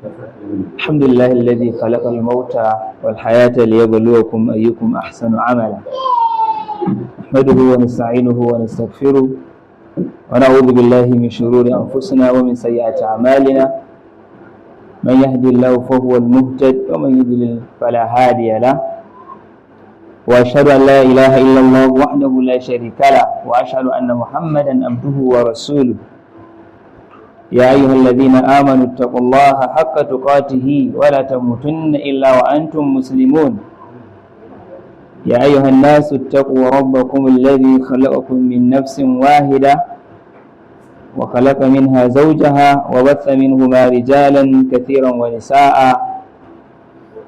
الحمد لله الذي خلق الموت والحياة ليبلوكم أيكم أحسن عملا نحمده ونستعينه ونستغفره ونعوذ بالله من شرور أنفسنا ومن سيئات أعمالنا من يهدي الله فهو المهتد ومن يضلل فلا هادي له وأشهد أن لا إله إلا الله وحده لا شريك له وأشهد أن محمدا عبده ورسوله يا أيها الذين آمنوا اتقوا الله حق تقاته ولا تموتن إلا وأنتم مسلمون يا أيها الناس اتقوا ربكم الذي خلقكم من نفس واحدة وخلق منها زوجها وبث منهما رجالا كثيرا ونساء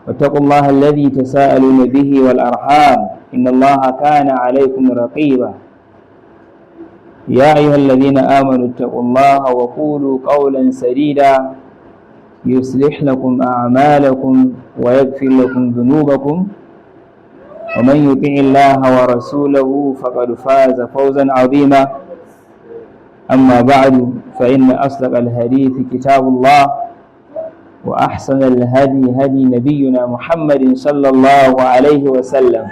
واتقوا الله الذي تساءلون به والأرحام إن الله كان عليكم رقيبا يا أيها الذين آمنوا اتقوا الله وقولوا قولا سديدا يصلح لكم أعمالكم ويغفر لكم ذنوبكم ومن يطع الله ورسوله فقد فاز فوزا عظيما أما بعد فإن أصدق الحديث كتاب الله وأحسن الهدي هدي نبينا محمد صلى الله عليه وسلم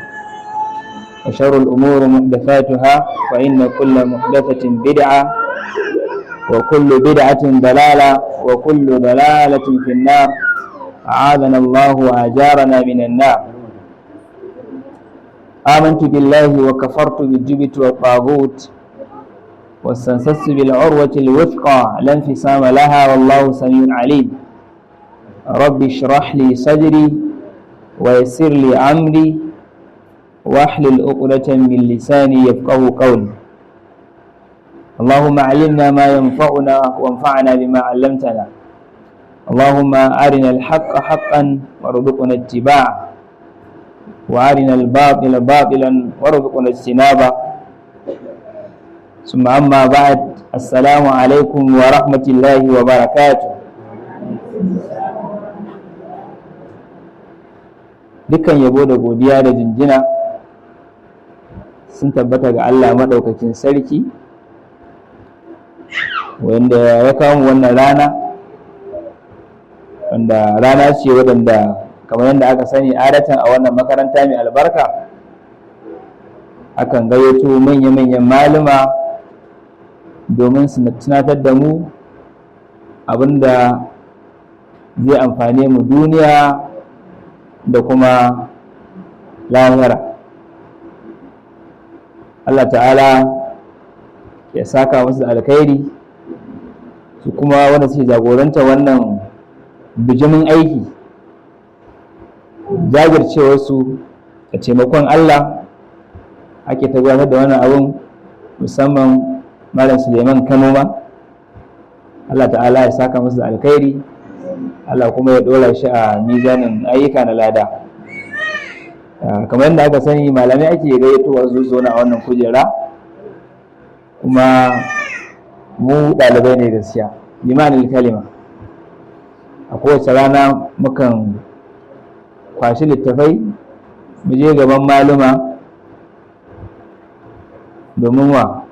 وشر الأمور محدثاتها فإن كل محدثة بدعة وكل بدعة ضلالة وكل ضلالة في النار أعاذنا الله وأجارنا من النار آمنت بالله وكفرت بالجبت والطاغوت واستمسكت بالعروة الوثقى لا انفصام لها والله سميع عليم رب اشرح لي صدري ويسر لي أمري واحلل عقدة من لساني يفقهوا قولي اللهم علمنا ما ينفعنا وانفعنا بما علمتنا اللهم أرنا الحق حقا وارزقنا اتباعه وأرنا الباطل باطلا وارزقنا اجتنابه ثم أما بعد السلام عليكم ورحمة الله وبركاته dukkan yabo da godiya da jinjina sun tabbata ga Allah maɗaukakin sarki wanda ya kawo wannan rana wanda rana ce wadanda kamar yadda aka sani adatan a wannan makaranta mai albarka akan gayyato manya-manyan malama domin su tunatar da mu abinda zai amfane mu duniya da kuma lahira. Allah ta'ala ya saka musu da alkhairi su kuma wanda suke jagoranta wannan bijimin aiki jajircewarsu da taimakon Allah ake ta gudanar da wannan abin musamman Malam Suleiman Kano ma Allah ta'ala ya saka musu da alkhairi Allah kuma ya dora shi a mizanin ayyuka na lada kamar yadda aka sani malamai ake gayyatowa su zo na wannan kujera kuma mu ɗalibai ne gaskiya limanin kalima a kowace rana mukan kwashi littafai mu je gaban maluma domin wa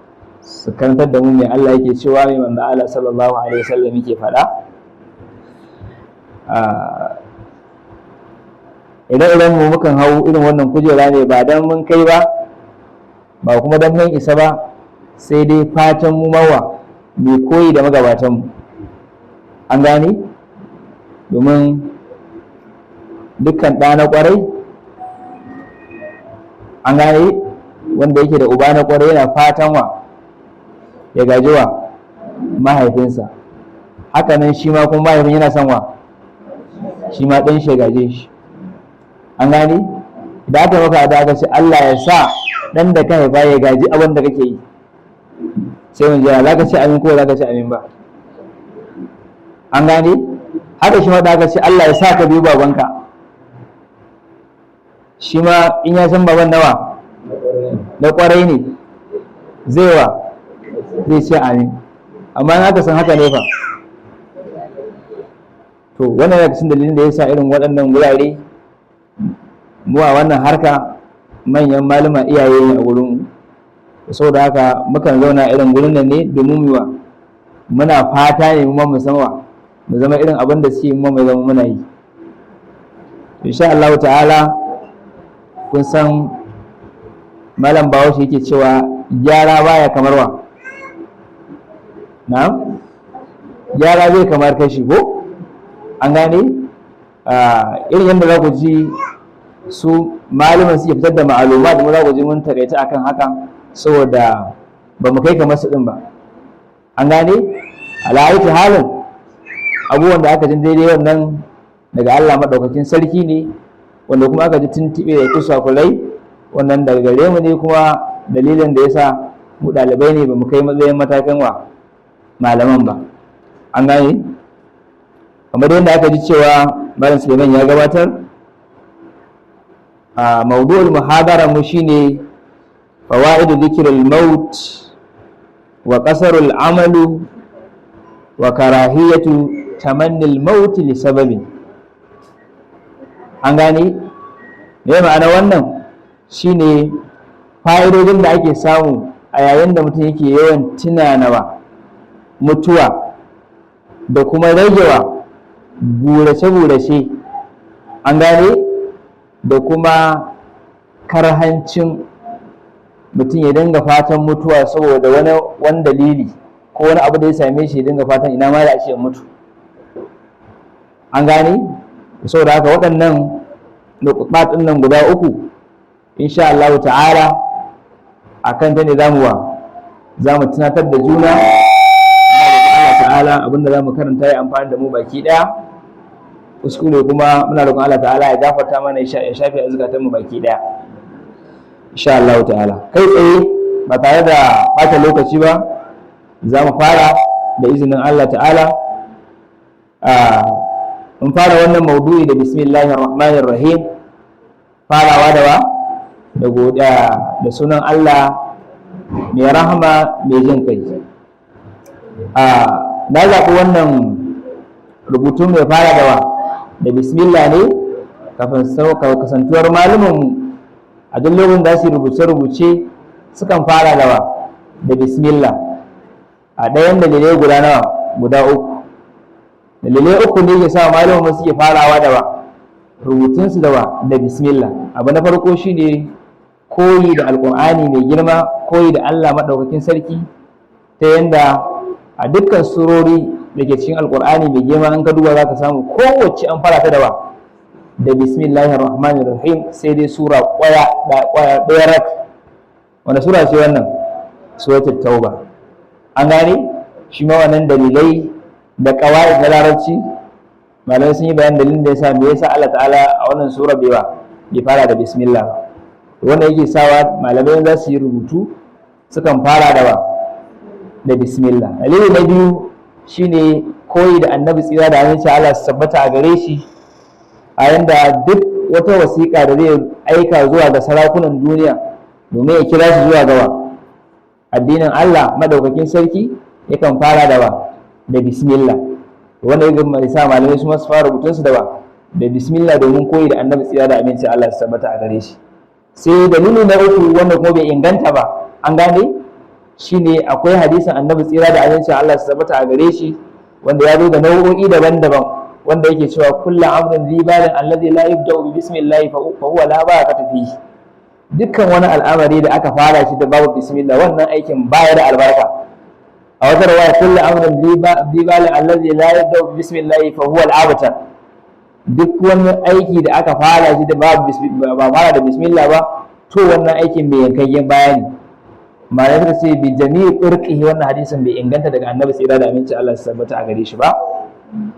su karantar da mu mai Allah yake cewa mai manzo Allah sallallahu alaihi wasallam yake faɗa idan mu mukan hau irin wannan kujera ne ba dan mun kai ba ba kuma dan mun isa ba sai dai fatan mu mawa mai koyi da magabatanmu an gane domin dukkan ɗa na ƙwarai an gane wanda yake da uba na ƙwarai yana fatan wa ya gaji wa mahaifinsa hakanan shi ma kuma mahaifin yana son wa shi ma ɗan shi ya gaje shi an gane idan aka maka da aka ce Allah ya sa ɗan da ka haifa ya gaji abin da kake yi sai mun jira za ka ce amin ko za ka ce amin ba an gane haka shi ma da aka ce Allah ya sa ka biyu babanka shi ma in ya san baban nawa da kwarai ne zai ce amin amma in aka san haka ne fa to wannan yana cikin dalilin da ya sa irin waɗannan wurare mu a wannan harka manyan malama iyaye ne a gurin saboda haka mukan zauna irin gurin nan ne domin muna fata ne mu san wa mu zama irin abin da suke mu mai zama muna yi. Insha Allah ta'ala kun san malam Bahaushe yake cewa gyara baya kamar wa, na'am, gyara zai kamar kashi ko an gane. Irin yadda za ku ji su malaman suke fitar da ma'aluma da za ku ji mun takaita akan hakan saboda ba mu kai kamar su din ba, an gane. Ala'aiti halin abubuwan da aka ji daidai wannan daga Allah maɗaukakin sarki ne, wanda kuma aka ji tuntuɓe da kusa kulai wannan daga gare mu ne, kuma dalilin da yasa mu ɗalibai ne ba mu kai matsayin matakan wa malaman ba, an gane. Kamar yadda aka ji cewa malam Suleiman ya gabatar, a mawdu'ul muhadara mu shine fawaidu dhikril maut wa qasarul amalu wa karahiyatu tamannil maut li sababin. An gane me ma'ana wannan? Shine fa'idodin da ake samu a yayin da mutum yake yawan tunanawa mutuwa da kuma ragewa burace-burace, an gane, da kuma karhancin mutum ya dinga fatan mutuwa saboda wani dalili ko wani abu da ya same shi ya dinga fatan ina ma da ashe mutu, an gane. Saboda haka waɗannan nukubatun nan guda uku insha Allah ta'ala akan ta ne zamu tunatar da juna Allah ta'ala abinda zamu karanta ya amfani da mu baki daya, kuskure kuma muna roƙon Allah ta'ala ya gafarta mana ya shafe azkatan mu baki daya insha Allah ta'ala. Kai tsaye ba tare da bata lokaci ba za mu fara da izinin Allah ta'ala. Mun fara wannan maudu'i da bismillahir rahmanir rahim, farawa da godiya da sunan Allah mai rahama mai jin kai. Na zaɓi wannan rubutu mai fara da bismillah ne kafin kasantuwar malumin a duk lokacin da su rubuce-rubuce sukan fara da bismillah a ɗayan dalilai guda uku. Dalilai uku ne ke sa malumin suke farawa rubutunsu da bismillah. Abu na farko shine koyi da alƙur'ani mai girma, koyi da Allah maɗaukakin sarki, ta yanda a dukkan surori da ke cikin alƙur'ani mai girma an ka duba za ka samu kowace an fara ta da bismillahir rahmanir rahim, sai dai sura ɗaya rak. wanda sura ce wannan? Suratul Tauba, an gane. Shi ma wannan dalilai da ƙawaid na larabci malamai sun yi bayan dalilin da yasa me yasa Allah ta'ala a wannan sura bai fara da bismillah ba. Wannan yake sawa malamai za su yi rubutu sukan fara da bismillah. Dalili na biyu shine koyi da annabi tsira da aminci Allah su tabbata a gare shi, a yanda duk wata wasiƙa da zai aika zuwa ga sarakunan duniya domin ya kira su zuwa ga addinin Allah madaukakin sarki, yakan fara da bismillah. Wanda ya gama sa malamai su masu fara rubutunsu da bismillah domin koyi da annabi tsira da aminci Allah su tabbata a gare shi. Sai dalili na uku wanda kuma bai inganta ba, an gane, shine akwai hadisin annabi tsira da aminci Allah su tabbata a gare shi wanda ya zo da nau'o'i daban-daban, wanda yake cewa kullu amrin zibalin alladhi la yubda'u bi bismillah fa huwa la barakata fihi. Dukkan wani al'amari da aka fara shi da babu bismillah, wannan aikin baya da albarka. A wata rawaya kullu amrin zibalin alladhi la yubda'u bi bismillah fa huwa al-abtar. Duk wani aiki da aka fara shi da babu ba fara da bismillah ba, to wannan aikin mai yankayyen bayani. Malamai suka ce bi jami'i turqihi, wannan hadisin bai inganta daga annabi sai da aminci Allah su tabbata a gare shi ba.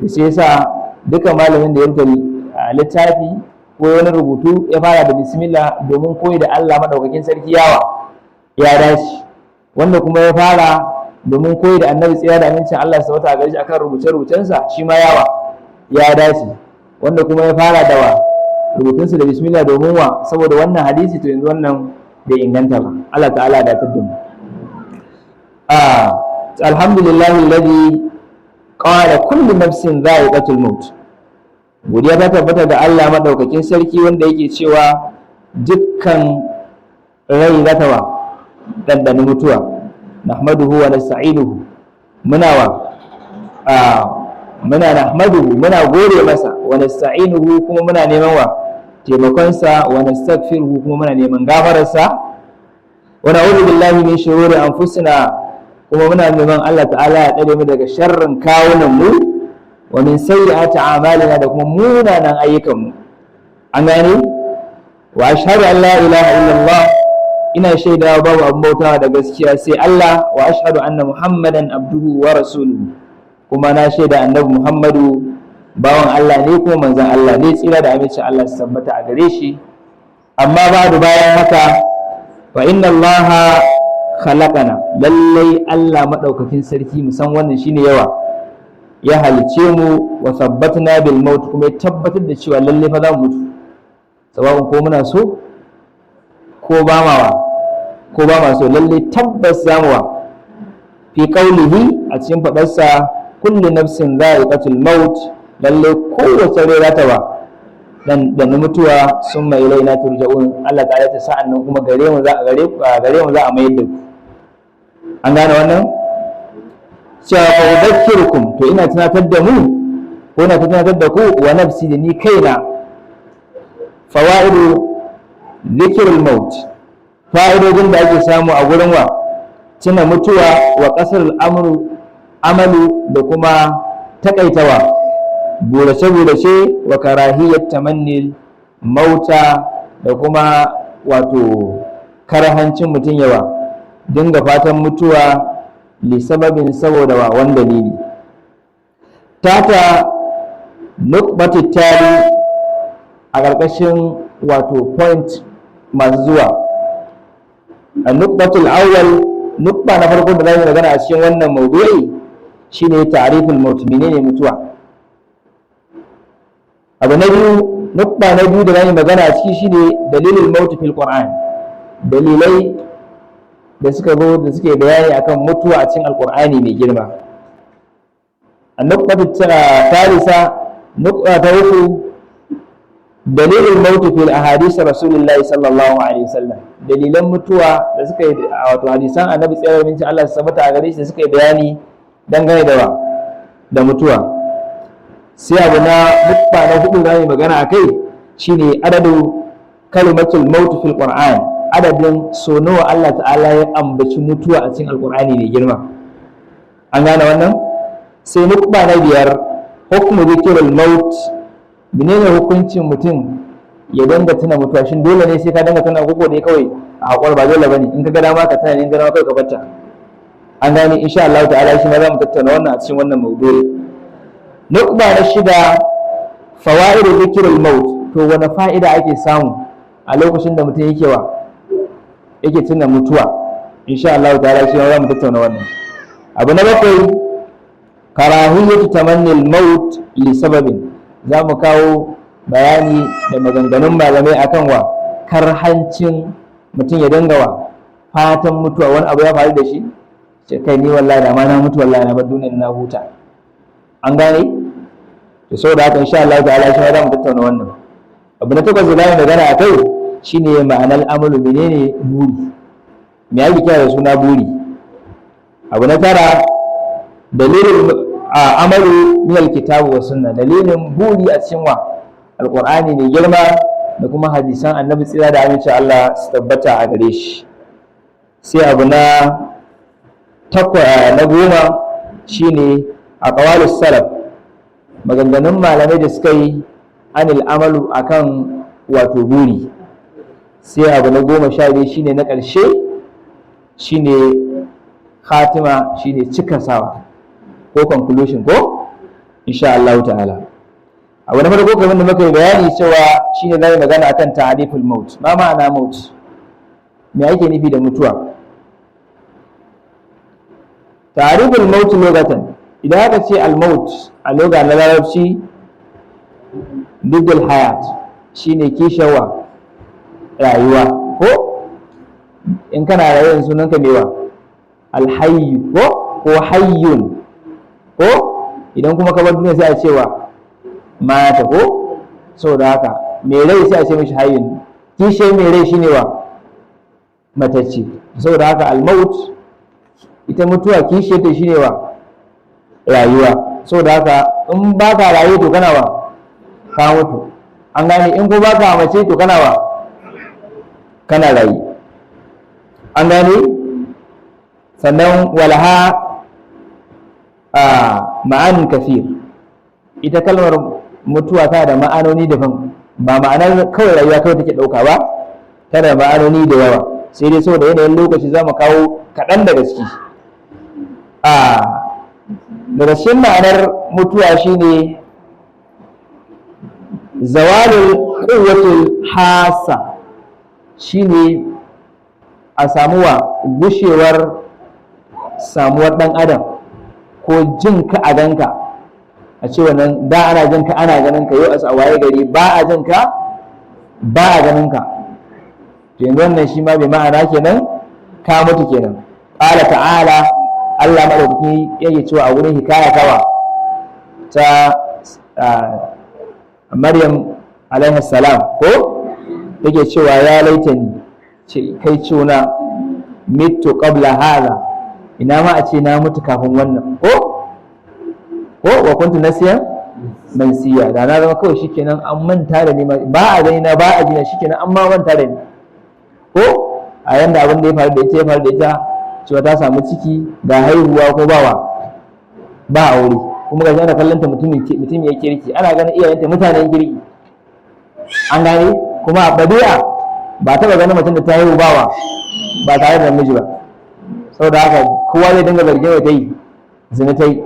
Sai yasa duka malamin da ya rubuta littafi ko wani rubutu ya fara da bismillah domin koyi da Allah madaukakin sarki ya dace. Wanda kuma ya fara domin koyi da annabi tsira da amincin Allah su tabbata a gare shi akan rubuce-rubucensa, shi ma ya dace. Wanda kuma ya fara da rubutunsa da bismillah domin saboda wannan hadisi, to yanzu wannan bai inganta ba. Allah ta'ala da tuddum. Alhamdulillahi alladhi qala kullu nafsin dha'iqatul maut. Godiya ta tabbata da Allah madaukakin sarki wanda yake cewa dukkan rai za ta dandani mutuwa. Nahmaduhu wa nasta'inuhu. Muna muna nahmaduhu muna gode masa, wa nasta'inuhu kuma muna neman wa taimakonsa, wa nastaghfiruhu kuma muna neman gafararsa, wa na'udhu billahi min shururi anfusina kuma muna neman Allah ta'ala ya tsare mu daga sharrin kawunan mu, wa min sayyi'ati a'malina da kuma munanan ayyukan mu. An gane? Wa ashhadu an la ilaha illallah, ina shaidawa babu abin bautawa da gaskiya sai Allah, wa ashhadu anna muhammadan abduhu wa rasuluhu, kuma na shaida annabi Muhammadu bawan Allah ne kuma manzon Allah ne, tsira da aminci Allah su tabbata a gare shi. Amma ba'du, bayan haka, fa inna Allah khalaqana, lallai Allah madaukakin sarki musan wannan shine yawa, ya halice mu, wa sabbatna bil maut, kuma ya tabbatar da cewa lallai fa za mu mutu, sababin ko muna so ko ba ma so, lallai tabbas za mu wa fi qaulihi, a cikin fadarsa kullu nafsin dha'iqatul maut, lalle kowace rai za ta ba dan mutuwa, summa ilaina turja'un, Allah ta'ala ta sa'an nan kuma gare mu za a mayar da ku. An gane wannan? Cewa udhakkirukum, to ina tunatar da mu ko ina tunatar da ku, wa nafsi, da ni kaina, fawaidu dhikrul maut, fa'idodin da ake samu a gurin wa tuna mutuwa, wa qasrul amalu da kuma takaitawa burace-burace, wa karahiyyat tamannil mauta da kuma wato karhancin mutum yawa dinga fatan mutuwa li sababin, saboda wa wani dalili. Tata nukbatu tali, a ƙarƙashin wato point masu zuwa, a nukbatul awwal, nukba na farko da zamu magana a cikin wannan maudu'i shine ta'riful maut, menene mutuwa. Abu na biyu, nukba na biyu da zamu magana a ciki shine dalilul maut fil Qur'an, dalilai da suka zo da suke bayani akan mutuwa a cikin alqur'ani mai girma. An-nukbatu thalitha, nukba ta uku, dalilul maut fil ahadith rasulillahi sallallahu alaihi wasallam, dalilan mutuwa da suka yi wato hadisan annabi tsayar min Allah sabata a gare shi da suka yi bayani dangane da mutuwa. Sai abu na nukba na hudu da mai magana akai shine adadu kalimatul maut fil Qur'an, adadin so nawa Allah ta'ala ya ambaci mutuwa a cikin alqur'ani mai girma. An gane wannan? Sai nukba na biyar, hukmu dhikrul maut, menene hukuncin mutum ya danga tuna mutuwa, shin dole ne sai ka danga tuna koko dai kawai a haƙwar ba dole bane, in ka ga dama ka tuna ne, in ga dama kai ka bata. An gane? Insha Allah ta'ala shi ma za mu tattauna wannan a cikin wannan maudu'i. Nukba na shida, fawaidu dhikrul maut, to wani fa'ida ake samu a lokacin da mutum yake tuna mutuwa. Insha Allah ta'ala shi ma za mu tattauna wannan. Abu na bakwai, karahiyatu tamannil maut li sababin, za mu kawo bayani da maganganun malamai akan wa karhancin mutum ya dinga wa fatan mutuwa, wani abu ya faru da shi ce kai ni wallahi da ma na mutu, wallahi na bar duniyar na huta. An gane? To saboda haka insha Allah ta'ala shi za mu tattauna wannan. Abu na takwas da zamu magana akai shine ma'anar amalu, menene buri, me ake kira da suna buri. Abu na tara, dalilin amalu min alkitabu wa sunna, dalilin buri a cikin wa alqur'ani mai girma da kuma hadisan annabi tsira da aminci Allah su tabbata a gare shi. Sai abu na goma shine aqwalus salaf, maganganun malamai da suka yi anil amalu akan wato buri. Sai abu na 12 shine na ƙarshe, shine khatima, shine cika sawa ko conclusion ko insha Allah ta'ala. Abu na farko kamar da muka yi bayani cewa shine zai magana akan ta'riful maut. Ma ma'ana maut, me ake nufi da mutuwa? Ta'riful maut lugatan, idan aka ce al-maut a lugha na larabci, didul hayat, shine kishawa rayuwa ko in kana rayuwar sunanka mewa al-hayy ko hayyun ko idan kuma ka bar duniya sai a cewa mata ko. saboda haka mai rai sai a ce mishi hayyun, kishe mai rai shine wa matacce. saboda haka al-maut, ita mutuwa kishe ta shine wa rayuwa. so da haka in ba ka raye to kana ba ka mutu, an gane, in ko ba ka mace to kana ba kana raye, an gane. Sannan walha ma'anin kafir, ita kalmar mutuwa ta da ma'anoni daban, ba ma'anar kawai rayuwa kawai take ɗauka ba, tana da ma'anoni da yawa, sai dai saboda yanayin lokaci za mu kawo kaɗan daga ciki. Daga cikin ma'anar mutuwa shine zawalul quwwatul hasa, shine a samuwa gushewar samuwar ɗan adam ko jin ka a ganka, a ce wannan da ana jin ka ana ganin ka, yau a waye gari ba a jin ka ba a ganin ka, to yanzu wannan shi ma bai ma'ana kenan ka mutu kenan. Qala ta'ala, Allah madaukaki yake cewa a wurin hikaya ta Maryam alaihi salam ko yake cewa ya laitani, ce kai cuna mitu qabla hada, ina ma a ce na mutu kafin wannan, ko wa kuntu nasiyan mansiya, da na zama kawai shikenan an manta da ni, ba a gani na ba a jina, shikenan an ma manta da ni, ko a yanda abin da ya faru da ita cewa ta samu ciki ga haihuwa ko ba aure, kuma ga ana kallanta mutum ya kirki, ana ganin iyayenta mutanen kirki, an gane, kuma a ɗabi'a ba taɓa ganin mutum da ta haihu ba tare da miji ba, saboda haka kowa zai dinga zargin wa ta yi zina ta yi,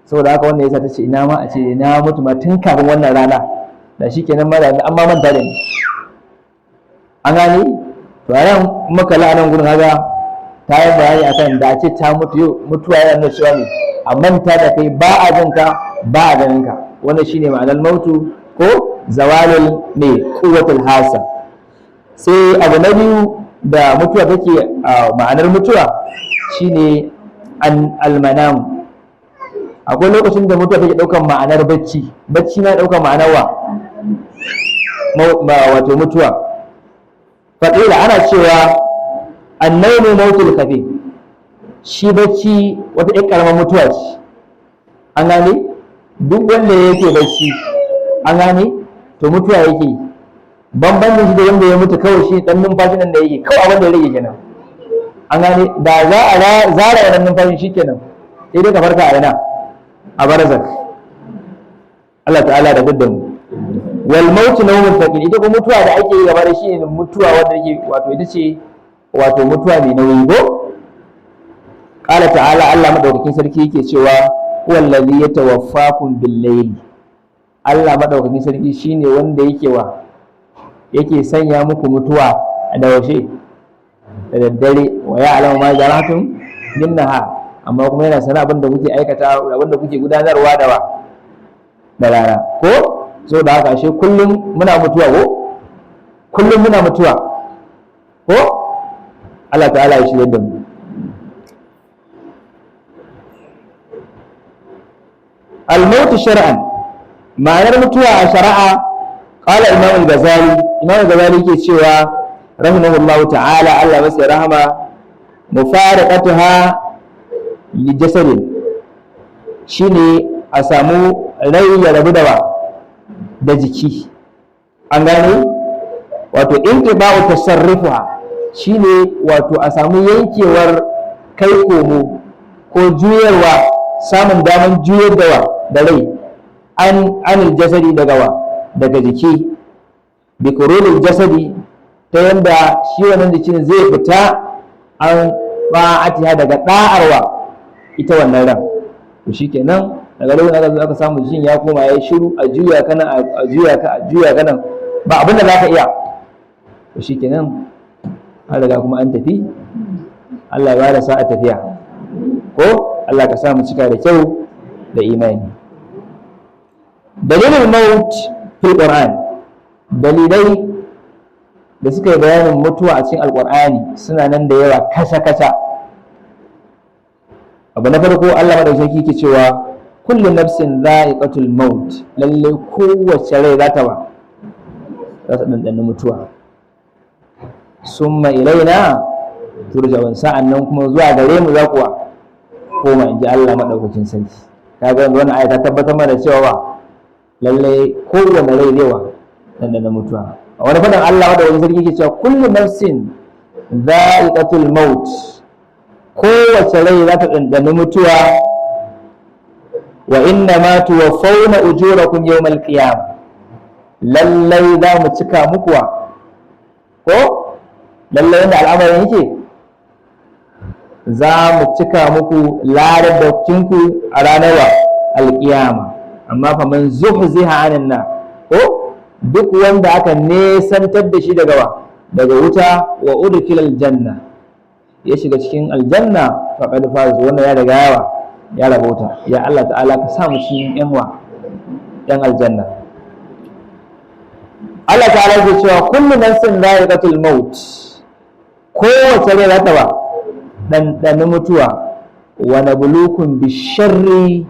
saboda haka wannan yasa ta ce ina ma a ce na mutu ma tun kafin wannan rana, da shi kenan ma da an ma manta da ni, an gane. To a nan muka la'anan gurin haka ta yi bayani akan da ce ta mutu, yau mutuwa yana nuna cewa ne a manta da kai, ba a jin ka ba a ganin ka, wannan shine ma'anar mautu ko zawalul mai quwwatul hasa. Sai abu na biyu da mutuwa take ma'anar mutuwa shine almanam. Akwai lokacin da mutuwa take ɗaukar ma'anar bacci na ɗaukar ma'anar wato mutuwa. Faɗila ana cewa annaimu mautul kafi, shi bacci wata ƴar ƙaramar mutuwa ce, an gane, duk wanda yake bacci, an gane, to mutuwa yake. Bambancin shi da wanda ya mutu kawai shi ɗan numfashin nan da yake kawai abin da ya rage kenan, an gane, da za a zara wannan numfashin shi kenan sai dai ka farka a yana a barzak. Allah ta'ala da gudun mu. Wal mautu nawmun thaqil, ita ko mutuwa da ake yi gaba da shi ne mutuwa wanda yake wato ita ce wato mutuwa mai nauyi ko. Qala ta'ala, Allah madaukakin sarki yake cewa huwa allazi yatawaffakum bil layl, Allah madaukakin sarki shine wanda yake sanya muku mutuwa da washe da daddare, wa ya'lamu ma jaratum bin nahar, amma kuma yana sana abin da kuke aikata, abin da kuke gudanarwa da rana ko. So da haka ashe kullum muna mutuwa ko Allah ta'ala ya shirye da mu. Al-maut shar'an, ma'anar mutuwa a shari'a, qala Imam al-Ghazali yake cewa rahimahullahu ta'ala, Allah masa rahama, mufaraqatuha li jasadin, shine a samu rai ya rabu da jiki, an gane, wato inqiba'u tasarrufuha, shine wato a samu yankewar kai komo ko juyarwa, samun daman juyar da rai anil jasadi daga jiki, bi kurulil jasadi, ta yanda shi wannan jikin zai fita an ba'atiha daga da'arwa ita wannan ran, to shikenan daga lokacin da aka samu jikin ya koma ya shiru, a juya kana a juya kana ba abin da zaka iya, to shikenan an riga kuma an tafi. Allah ya bada sa'a tafiya ko Allah ka sa mu cika da kyau da imani. Dalilin maut fil Qur'an, dalilai da suka yi bayanin mutuwa a cikin Alƙur'ani suna nan da yawa kasa. Abu na farko, Allah madaukaki yake cewa kullu nafsin dha'iqatul maut, lalle kowace rai za ta ɗanɗana mutuwa. Summa ilaina turja'un, sa'annan kuma zuwa gare mu za kuwa koma, inji Allah madaukakin sarki. kaga yanzu wannan aya ta tabbatar mana cewa ba lalle kowane rai zai wa dan mutuwa. A wani fadan Allah da wani sarki ke cewa kullu nafsin dha'iqatul maut, kowace rai za ta dandana mutuwa. Wa inna ma tuwaffawna ujurakum yawmal qiyamah, lallai za mu cika muku ko lallai yadda al'amarin yake za mu cika muku ladadakinku a ranar alƙiyama. Amma fa man zuhziha 'anil nar, ko duk wanda aka nesantar da shi daga wuta wa udkhila aljanna, ya shiga cikin aljanna faqad faz, wannan ya daga ya rabauta. Ya Allah ta'ala ka sa mu cikin yan aljanna. Allah ta'ala ya cewa kullu nafsin dha'iqatul maut, kowace rai za ta ba dan mutuwa. Wa nabluukum bisharri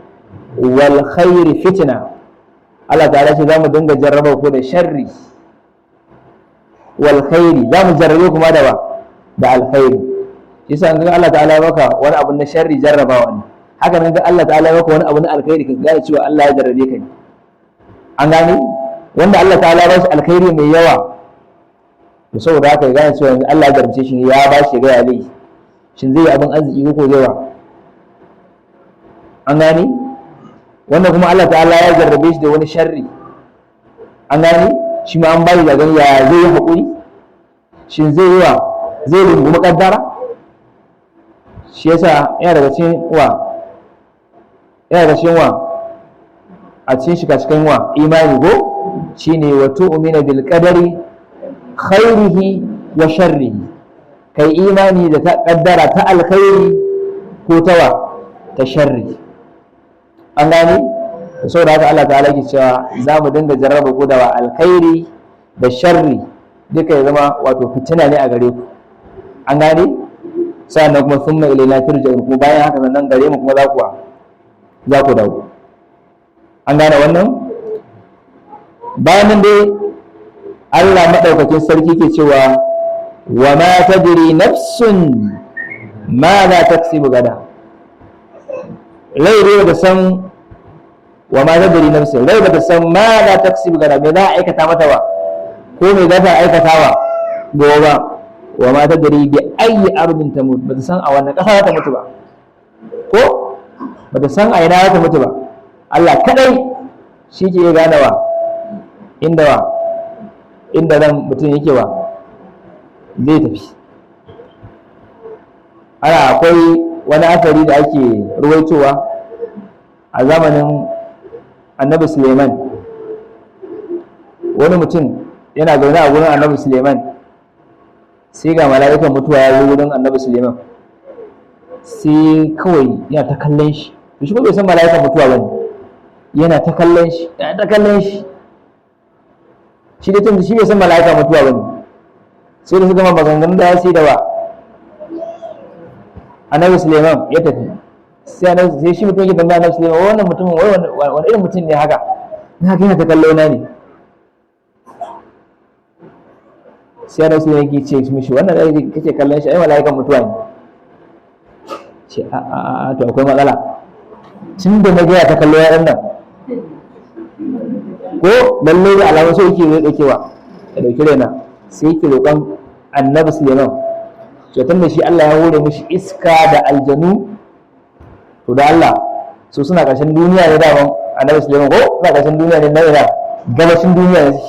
wal khairi fitna, Allah ta'ala ce za mu dinga jarraba ku da sharri wal khairi, za mu jarrabe ku ma da alkhairi. yasa an ga Allah ta'ala ya maka wani abu na sharri jarrabawa ne, haka nan ga Allah ta'ala ya maka wani abu na alkhairi ka gane cewa Allah ya jarrabe ka ne. An gane wanda Allah ta'ala ya ba shi alkhairi mai yawa, to saboda haka ya gane cewa Allah ya jarrabe shi ne, ya ba shi ga yalai shin zai yi abin arziki ko zai wa. An gane wanda kuma Allah ta'ala ya jarrabe shi da wani sharri, an gane shi ma an bayi da gani ya zai yi haƙuri, shin zai yi zai rungumi kaddara. Shi yasa yana daga cikin a cikin shika-shikan imani ko shine wa tu'mina bil qadari khairihi wa sharrihi, kai imani da ta kaddara ta alkhairi ko ta sharri. An gane saboda haka Allah ta'ala ke cewa za mu dinga jarraba ku da alkhairi da sharri duka ya zama wato fitina ne a gare ku. An gane sannan kuma summa ilayna turja'un, kuma bayan haka nan gare mu kuma za ku dawo. An gane wannan. Bayan nan dai Allah madaukakin sarki ke cewa wa ma tadri nafsun ma za taksibu gada, rai da san wa ma tadri nafsun, rai da san ma za taksibu gada, me za a aikata mata ba ko me za ta aikata wa gobe. Wa ma tadri bi ayyi ardin tamut, ba ta san a wannan ƙasa za ta mutu ba, ko ba ta san a ina za ta mutu ba. Allah kadai shi ke gane inda ran mutum yake zai tafi. Akwai wani asari da ake ruwaitowa a zamanin Annabi Suleiman. Wani mutum yana zaune a gurin Annabi Suleiman, sai ga mala'ikan mutuwa ya zo wurin Annabi Suleiman, sai kawai yana ta kallon shi, shi ko bai san mala'ikan mutuwa bane, yana ta kallon shi shi da tunda shi bai san mala'ikan mutuwa bane. Sai da suka gama maganganun da ya sai da Annabi Suleiman ya tafi, sai shi mutum yake tambaya Annabi Suleiman, wannan mutumin wani irin mutum ne haka, na ga yana ta kallo na ne. Sai Annabi Suleiman yake ce mishi, wannan da kake kallon shi ai mala'ikan mutuwa ne. Ce a to akwai matsala, tun da na ga ta kallo ya nan ko lalle da alamun so yake zai daukewa ya dauki raina. Sai yake roƙon Annabi Suleiman, to tunda shi Allah ya hore mishi iska da aljanu, to da Allah so suna ƙarshen duniya ne da Annabi Suleiman, ko na ƙarshen duniya ne na gabashin duniya ne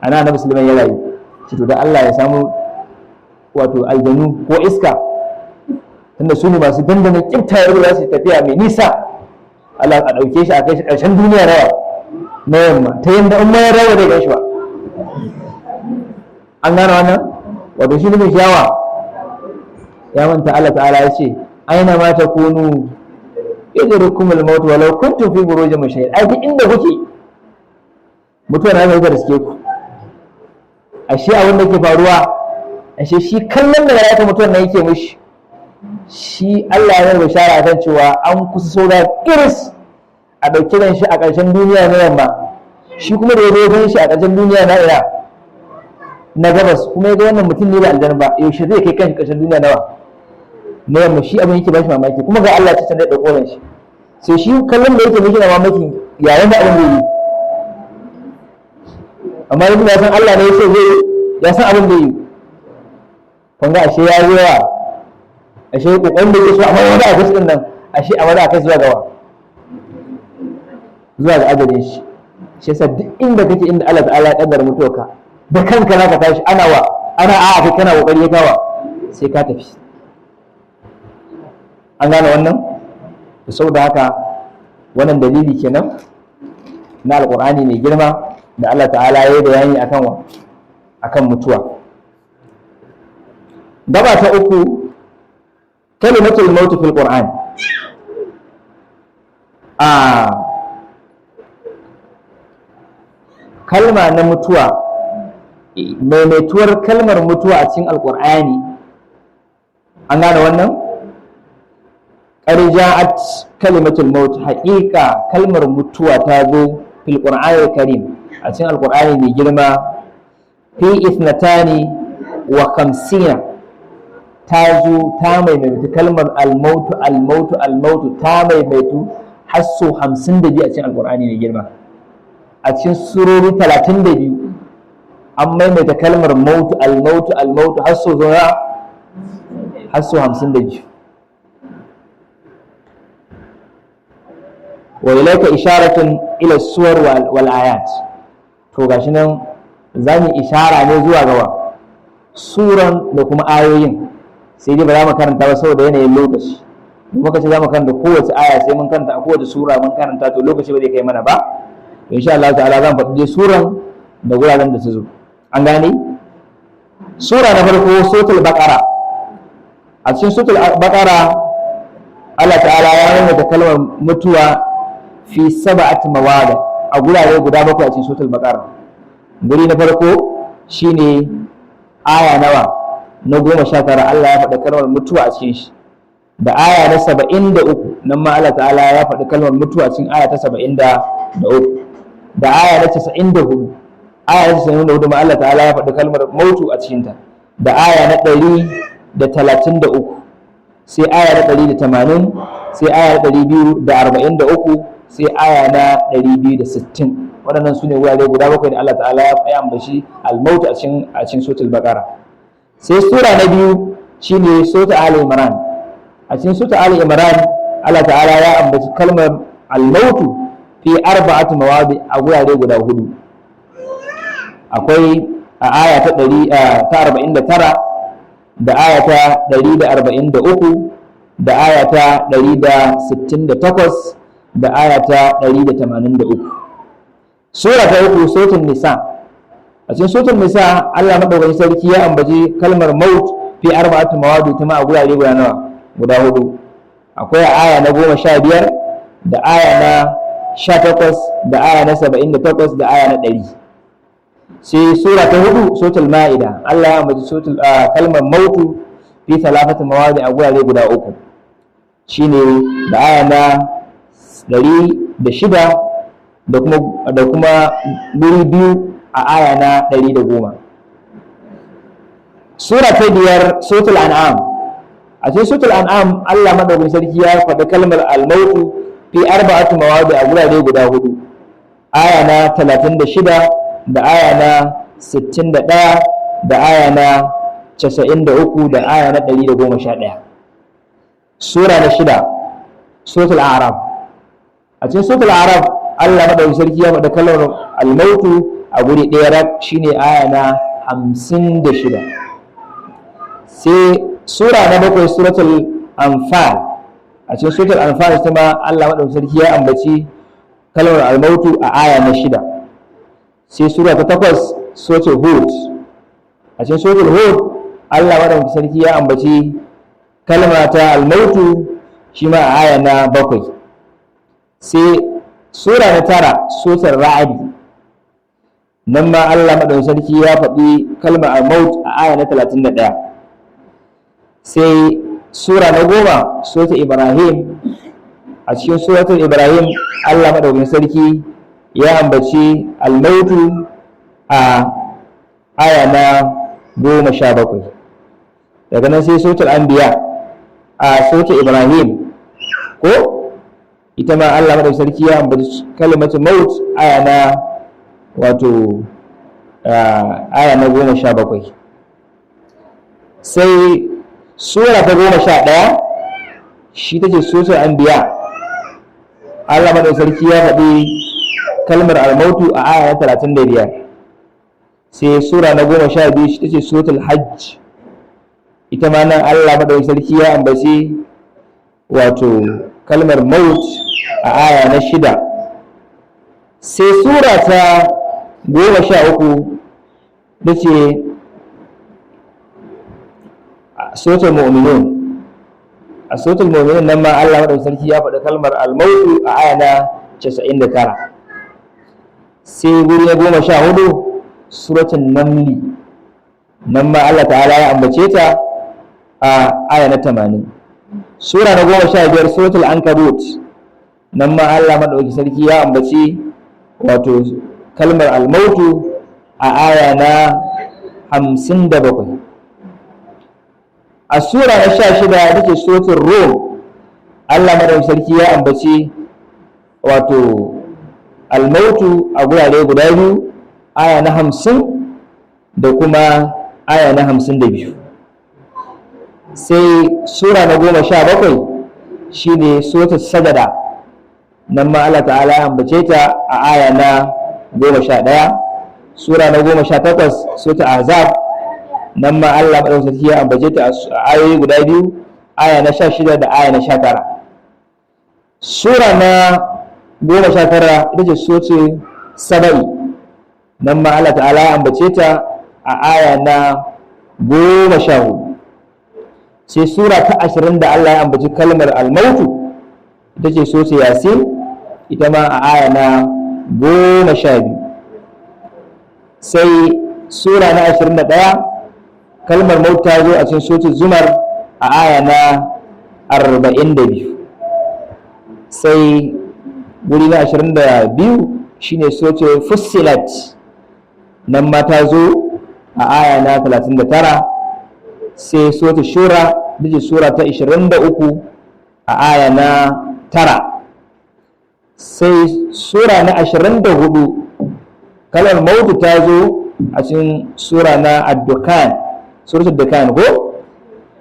ana Annabi Suleiman ya rayu. To da Allah ya samu wato aljanu ko iska, tunda su ne masu dandana kintayar da su tafiya mai nisa, Allah a ɗauke shi a kai shi ƙarshen duniya na yamma, ta yadda in mayar rawa da gan shi ba. An gane wannan wato shi ne mai shawa ya manta. Allah ta'ala ya ce aina ma takunu idrukumul maut walau kuntum fi burujin mushayyad, ai duk inda kuke mutuwa na zai da riske ku. Ashe abin da ke faruwa, ashe shi kallon da ya mutuwar nan yake mishi, shi Allah ya yi bishara kan cewa an kusa saura iris a ɗauki ran shi a ƙarshen duniya na yamma. Shi kuma da ya zo gan shi a ƙarshen duniya na gabas, kuma ya ga wannan mutum ne ba aljanna ba, yaushe zai kai kanshi ƙarshen duniya na yamma. Shi abin yake ba shi mamaki, kuma ga Allah ta canza ɗauko ran shi. sai shi kallon da yake miki na mamaki yayin da abin da yi, amma yanzu ya san Allah ne ya ce zai ya san abin da yi, kun ga ashe ya yi yawa, ashe kokarin da yake so amma wani a kasu din nan ashe a wani a kasu zuwa gawa zuwa ga ajalin shi. Shi yasa duk inda kake, inda Allah ta'ala ya kaddara mutuwarka da kanka zaka tashi, ana a'a kai kana kokari kawa sai ka tafi. An gane wannan? To saboda haka wannan dalili kenan na alqur'ani mai girma da Allah ta'ala ya yi bayani akan mutuwa. Gaba ta uku, kalimatul maut fil qur'an. Kalma na mutuwa, maimaituwar kalmar mutuwa a cikin alqur'ani, an gane wannan? Ja'at kalimatul maut, haƙiƙa kalmar mutuwa ta zo fil qur'anil karim a cikin alqur'ani mai girma, fi 52 ta zo ta maimaitu kalmar almautu almautu almautu ta maimaitu har sau 52 a cikin alqur'ani mai girma. A cikin surori 32 an maimaita kalmar mautu almautu almautu har sau 52. wa ilaika isharatun ila suwar wal ayat. To gashi nan zamu ishara ne zuwa ga suran da kuma ayoyin, sai dai ba za mu karanta ba saboda yanayin lokaci. Muka ce za mu karanta kowace aya sai mun karanta a kowace sura mun karanta, to lokaci ba zai kai mana ba. Insha Allah ta'ala zan faɗi dai suran da guraren da ta zo. An gane? Sura na farko suratul baqara. A cikin suratul baqara Allah ta'ala ya nuna da kalmar mutuwa fi 7 mawada a gurare guda 7 a cikin suratul baqara. Guri na farko shine aya nawa na 19 Allah ya faɗa kalmar mutuwa a cikin shi, da aya na 73 nan ma Allah ta'ala ya faɗi kalmar mutuwa cikin aya ta 73, da aya na 94 aya na 94 ma Allah ta'ala ya faɗi kalmar mautu a cikin ta, da aya na 133 sai aya na 180 sai aya na 243 sai aya na 260. Waɗannan su ne wurare guda 7 da Allah ta'ala ya ambaci al-maut a cikin suratul baqara. Sai sura na biyu shine suratul ali imran. A cikin suratul ali imran Allah ta'ala ya ambaci kalmar al-maut fi 4 mawadi a gurare guda 4. Akwai a aya ta 49 da aya ta 143 da aya ta 168 da aya ta 183. Sura ta uku suratul nisa. A cikin suratul nisa Allah madaukakin sarki ya ambaci kalmar maut fi 4 mawadi ta ma a gurare guda nawa? Guda 4. Akwai aya na 15 da aya na 18 da aya na 78 da aya na 100. Sai sura ta 4 suratul maida Allah ya ambaci kalmar mautu fi 3 mawadi a gurare guda 3. Shine da aya na 106 da kuma guri 2 a aya na 110. Sura ta 5 suratul an'am. A cikin suratul an'am Allah madaukakin sarki ya faɗi kalmar al-mautu fi 4 mawadi a gurare guda 4. Aya na 36 da aya na 61 da aya na 93 da aya na 111. Sura na 6 suratul a'raf. A cikin suratul a'raf Allah madaukakin sarki ya faɗa kalmar al-mautu a guri ɗaya rak, shine aya na 56. Sai sura na 7 suratul anfal. A cikin suratul anfal ita ma Allah madaukakin sarki ya ambaci kalmar al-mautu a aya na 6. Sai sura ta 8 suratul hud. A cikin suratul hud Allah madaukakin sarki ya ambaci kalma ta al-mautu shi ma a aya na 7. Sai sura na 9 suratul ra'd. Nan ma Allah madaukakin sarki ya faɗi kalmar al-maut a aya na 31. Sai sura na 10 suratul ibrahim. A cikin suratul ibrahim Allah madaukakin sarki ya ambaci al-mautu a aya na 17. Daga nan sai suratul anbiya a suratul ibrahim ko ita ma Allah madaukakin sarki ya ambaci kalimatu maut aya na wato aya na 17. sai sura ta 11 shi take suratul anbiya. Allah madaukakin sarki ya faɗi kalmar al-mautu a aya na 35. sai sura na 12 shi take suratul hajj, ita ma nan Allah madaukakin sarki ya ambaci wato kalmar maut a aya na 6. sai sura ta 13 dace suratul mu'minun. a suratul mu'minun nan ma Allah madaukakin sarki ya faɗi kalmar al-maut a aya na 99. sai guri na 14 suratul namli, nan ma Allah ta'ala ya ambace ta a aya na 80. sura na 15 suratul ankabut, nan ma Allah madaukakin sarki ya ambaci wato kalmar al-mautu a aya na 57. a sura na 16 take suratul rum, Allah madaukakin sarki ya ambaci wato al-mautu a gurare guda biyu, aya na 50 da kuma aya na 52. sai sura na 17 shine suratul sajada, nan ma Allah ta'ala ya ambace ta a aya na 11. sura na 18 suratul ahzab, nan ma Allah madaukakin sarki ya ambace ta a ayoyi guda biyu, aya na 16 da aya na 19. sura na 19 ita ce suratul saba'i, nan ma Allah ta'ala ya ambace ta a aya na 14. sai sura ta 20 da Allah ya ambaci kalmar al-mautu ita ce suratul yasin, ita ma a aya na 12. sai sura na 21 kalmar maut ta zo a cikin suratul zumar a aya na 42. sai guri na 22 shine suratul fussilat, nan ma ta zo a aya na 39. sai suratul shura dace sura ta 23 a aya na 9. sai sura na 24 kalmar mautu ta zo a cikin sura na ad-dukan, suratul dukan ko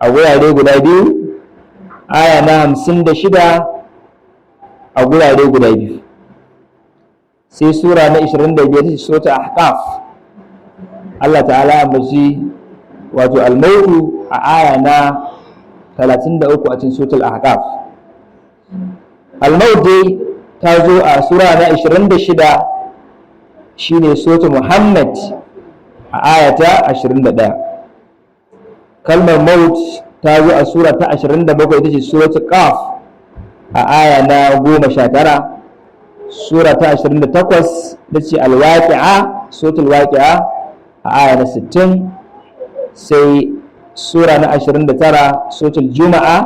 a gurare guda biyu, aya na 56 a gurare guda biyu. sai sura na 25 ta suratul ahqaf, Allah ta'ala ya ambaci wato al-mautu a aya na 33 a cikin suratul ahqaf. al-maut dai ta zo a sura na 26 shine suratul muhammad a aya ta 21. kalmar maut ta zo a sura ta 27 ita ce suratul qaf a aya na 19. sura ta 28 ita ce al-waqi'a, suratul waqi'a a aya na 60. sai sura na 29 suratul juma'a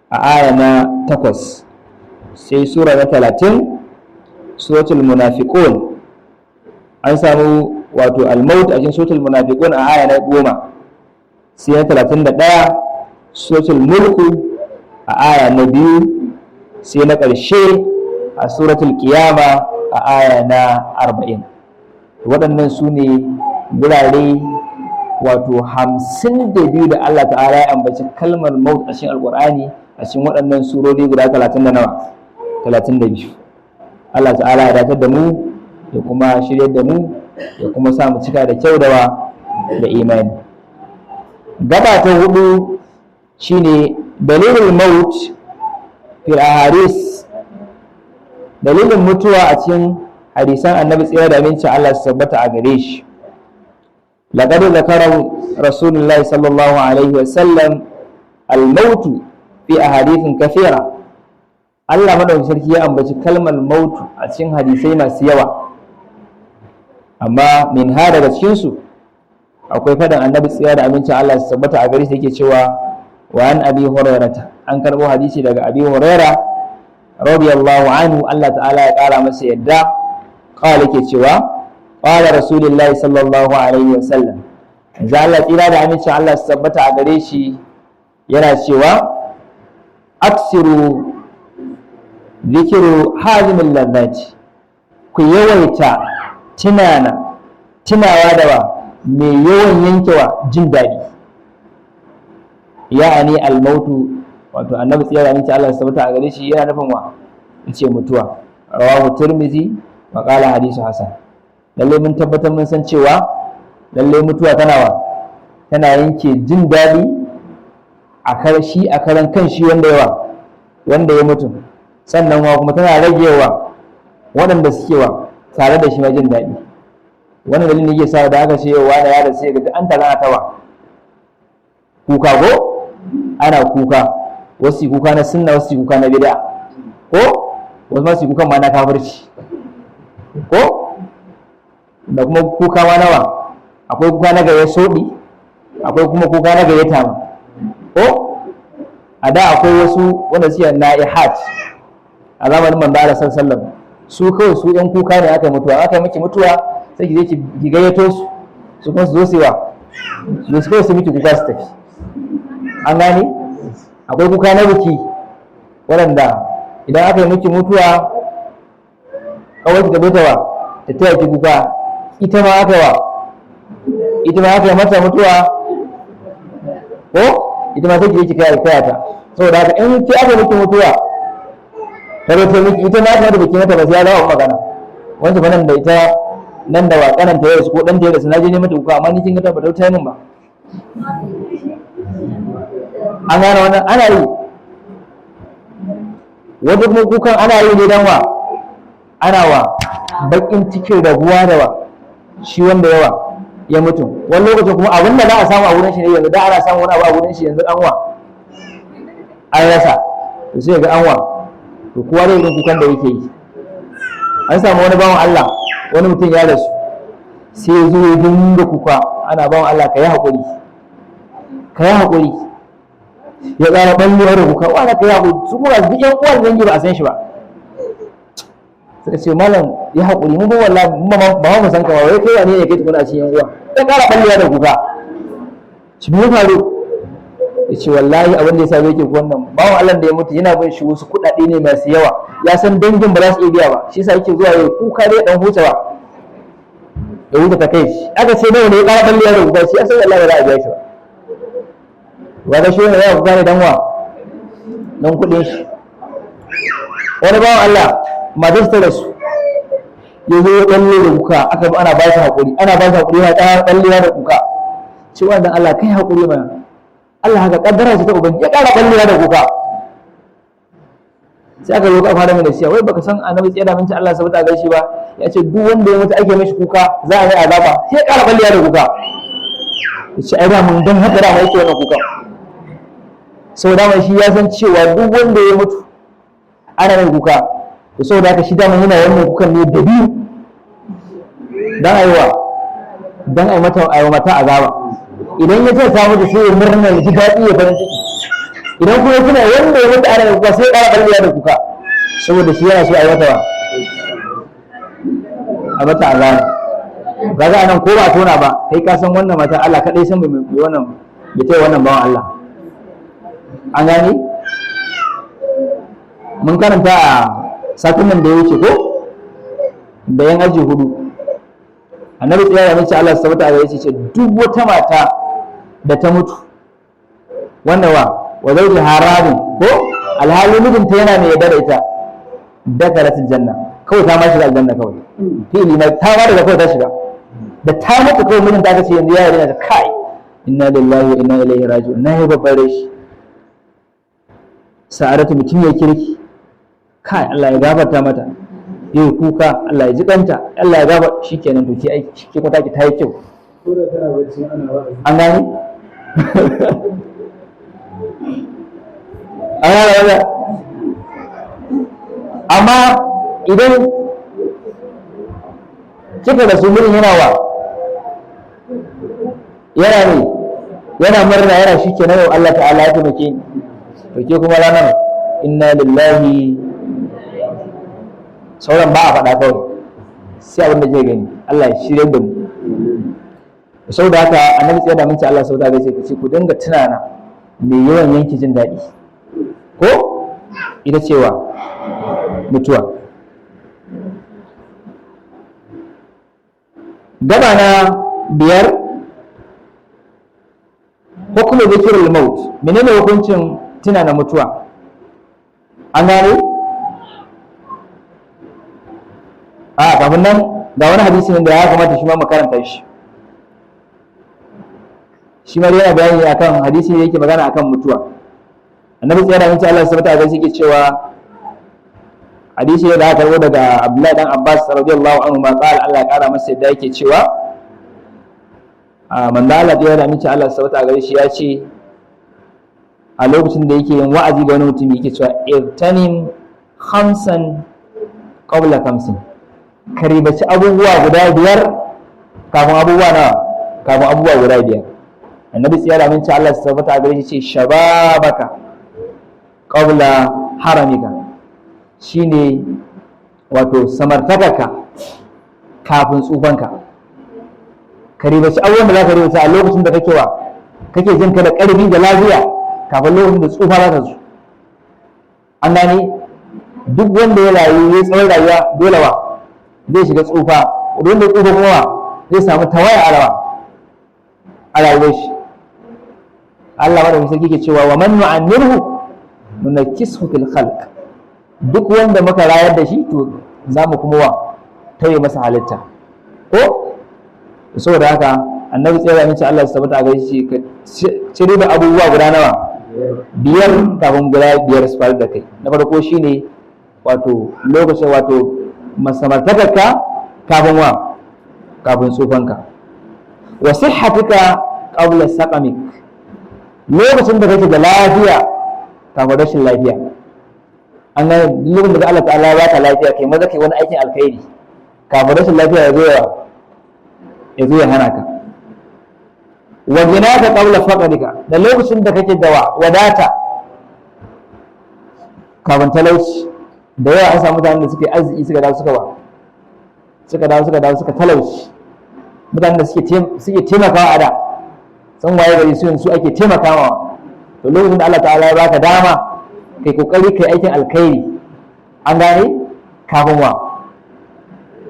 a aya na 8. sai sura na 30 suratul munafiqun, an samu wato al-maut a cikin suratul munafiqun a aya na 10. sai na 31 suratul mulku a aya na 2. sai na ƙarshe a suratul qiyama a aya na 40. waɗannan su ne gurare wato 52 da Allah ta'ala ya ambaci kalmar maut a cikin alqur'ani a cikin waɗannan surori guda 32. Allah ta'ala ya datar da mu ya kuma shiryar da mu ya kuma sa mu cika da kyau da imani. gaba ta 4 shine dalilul maut fil ahadith, dalilin mutuwa a cikin hadisan annabi tsira da aminci Allah su tabbata a gare shi. laqad zakara rasulullahi sallallahu alaihi wasallam al-maut fi ahadithin kathira. Allah madaukakin sarki ya ambaci kalmar maut a cikin hadisai masu yawa, amma min ha daga cikin su akwai fadan annabi tsira da aminci Allah su tabbata a gare shi yake cewa wa an abi hurairah, an karbo hadisi daga abi hurairah radiyallahu anhu, Allah ta'ala ya kara masa yadda, qala yake cewa qala rasulullahi sallallahu alaihi wasallam, za Allah tsira da aminci Allah su tabbata a gare shi yana cewa aksiru zikiru hazimin ladati, ku yawaita tunawa da wa mai yawan yankewa jin daɗi, ya'ani almautu, wato annabi tsira da Allah sabata a gare shi yana nufin wa yace mutuwa. Rawahu Tirmidhi wa qala hadithu hasan. Lalle mun tabbatar mun san cewa lalle mutuwa tana yanke jin daɗi a karan kan shi wanda ya mutu, sannan kuma tana ragewa waɗanda suke tare da shi ma jin daɗi. Wannan dalilin yake sa da aka ce wa da yaro sai ga an tara tawa kuka ko ana kuka, wasu kuka na sunna, wasu kuka na bid'a ko wasu masu kuka ma na kafirci ko da kuma kuka ma nawa, akwai kuka na gaye soɗi, akwai kuma kuka na gaye tama ko a da akwai wasu wanda suke na'ihat a zamanin manzo Allah sallallahu alaihi wasallam, su kawai su ɗan kuka ne aka miki mutuwa sai ki je ki gayyato su kuma su zo su su kawai su miki kuka su tafi. An gane akwai kuka na biki waɗanda idan aka yi miki mutuwa kawai ki tabbata ta taya ki kuka, ita ma aka yi mata mutuwa ko ita ma sai ki je ki kaya ta, saboda haka in ki aka miki mutuwa ta zo ta miki ita ma ta da biki mata ba sai ya zama magana wanda ba nan da ita nan da wakanan ta yau ko dan ta yau na je ne mata kuka, amma ni kin ga ba ta min ba. An gane wannan ana yi wanda kuma kukan ana yi ne dan ana bakin cikin rabuwa da shi wanda ya mutu. Wani lokacin kuma abin da za a samu a wurin shi ne yanzu, da ana samu wani abu a wurin shi yanzu an rasa, to sai ga to kowa da irin kukan da yake yi. An samu wani bawan Allah, wani mutum ya rasu sai ya zo ya dinga kuka, ana bawan Allah ka yi haƙuri ya ƙara ɓallewa da kuka, wani ka yi haƙuri, su kuma duk ƴan uwan dangi ba a san shi ba. Suka ce malam ya haƙuri, mun ba wallahi ba mu san ka ba, wai kai wane ne kai tukuna a cikin ƴan uwa, ya ƙara ɓallewa da kuka. Shi me ya faru? Ya ce wallahi abin da ya sa yake wannan bawan Allah da ya mutu yana bin shi wasu kuɗaɗe ne masu yawa, ya san dangin ba za su iya biya ba, shi yasa yake zuwa ya kuka dai dan hutawa ya huta ta kai shi. Aka ce nawa ne ya ƙara ɓallewa da kuka, shi asan Allah ba za a biya shi ba. Wanda shi ne ya kuka ne dan kuɗin shi. Wani bawan Allah matar ta rasu ya zo ya ɓalle da kuka, aka bi ana ba shi haƙuri yana ƙara ɓallewa da kuka, cewa dan Allah kai haƙuri mana, Allah haka kaddara ce ta ubangi, ya ƙara ɓallewa da kuka. Sai aka zo ka fara mai da shi, wai baka san annabi tsaya da minci Allah sabata gaishe ba, ya ce duk wanda ya mutu ake mishi kuka za a yi azaba, sai ya ƙara ɓallewa da kuka. Ya ce ai da mun dan haka da mai yake wannan kuka, sau da shi ya san cewa duk wanda ya mutu ana mai kuka, to sau da haka shi dama yana wannan kukan ne da biyu dan a yi mata azaba. Idan ya ce ta mutu sai ya murna ya ji daɗi ya farin ciki, idan kuma kuna wanda ya mutu ana da kuka sai ya ƙara ɓallewa da kuka, saboda shi yana so a yi mata azaba. Kaga anan ko ba tona ba, kai ka san wannan mata Allah kaɗai san bai ta wannan bawan Allah. An gani mun karanta a satin nan da ya wuce ko da yan aji 4, annabi tsaya ya mace Allah sabata ya ce duk wata mata da ta mutu wanda wa zauji harabin ko alhali mijinta yana mai yarda da ita, dakaratul janna, kawai ta ma shiga aljanna kawai fili na ta ma daga kawai ta shiga da ta mutu kawai mijinta aka ce yanzu ya yarda da kai inna lillahi wa inna ilaihi raji'un, na yi babbar rashi. Sa'adatu mutum ya kirki, kai Allah ya gafarta mata, yau kuka Allah ya ji kanta, Allah ya gafarta, shikenan to ki aiki ki kwata ki ta yi kyau. An gani amma idan kika da sumurin yana murna, yana shikenan yau Allah ta'ala ya taimake ni, to ke kuma ranar inna lillahi, sauran ba a faɗa kawai sai abin da zai gani. Allah ya shirya da mu. Sau da haka annabi tsaye da minci Allah sau da gaishe ku ce ku dinga tunana mai yawan yanki jin daɗi ko ita cewa mutuwa. Gaba na biyar, hukumar zikirul maut. Menene hukuncin tuna na mutuwa? An gane? Kafin nan ga wani hadisi ne da ya kamata shi ma mu karanta shi. Shi ma yana bayani akan hadisi da yake magana akan mutuwa. Annabi tsaya da mutum Allah subhanahu wa ta'ala yake cewa, hadisi ne da aka karbo daga Abdullahi dan Abbas radiyallahu anhu ma qala, Allah ya kara masa yadda yake cewa, manzo Allah ya da mutum Allah subhanahu wa ta'ala shi ya ce a lokacin da yake yin wa'azi ga wani mutum yake cewa irtanim khamsan qabla khamsin, karibaci abubuwa guda biyar kafin abubuwa guda biyar. Annabi tsaya da mutum Allah subhanahu wa ta'ala shi ce shababaka qabla haramika, shine wato samartakarka kafin tsufanka. Ka ribaci abubuwan da za ka ribaci a lokacin da kake jin ka da ƙarfi da lafiya kafin lokacin da tsufa za ta zo. An gane, duk wanda ya rayu ya tsawon rayuwa dole zai shiga tsufa, wanda tsufa kuma zai samu tawaya a rayuwar shi. Allah madaukakin sarki ke cewa wa man nu'ammirhu nunakkishu fil khalq, duk wanda muka rayar da shi to za mu kuma tauye masa halitta ko. Saboda haka annabi tsaya ne ce Allah ya tabbata ga shi ka cire da abubuwa guda nawa? Biyar kafin guda biyar su faru da kai. Na farko shine wato lokacin masamartakarka kafin tsufanka. Wa sihhatika qabla saqamik, lokacin da kake da lafiya kafin rashin lafiya. An ga lokacin da Allah ta'ala ya baka lafiya kai maza kai wani aikin alkhairi kafin rashin lafiya ya zo ya hana ka. Wa ginaka qabla faqrika, da lokacin da kake da wadata kafin talauci. Da yawa an samu mutanen da suke arziki suka dawo suka talauci. Mutanen da suke taimakawa a da san waye gari su ake taimakawa. To lokacin da Allah ta'ala ya baka dama kai kokari kai aikin alkhairi, an gane,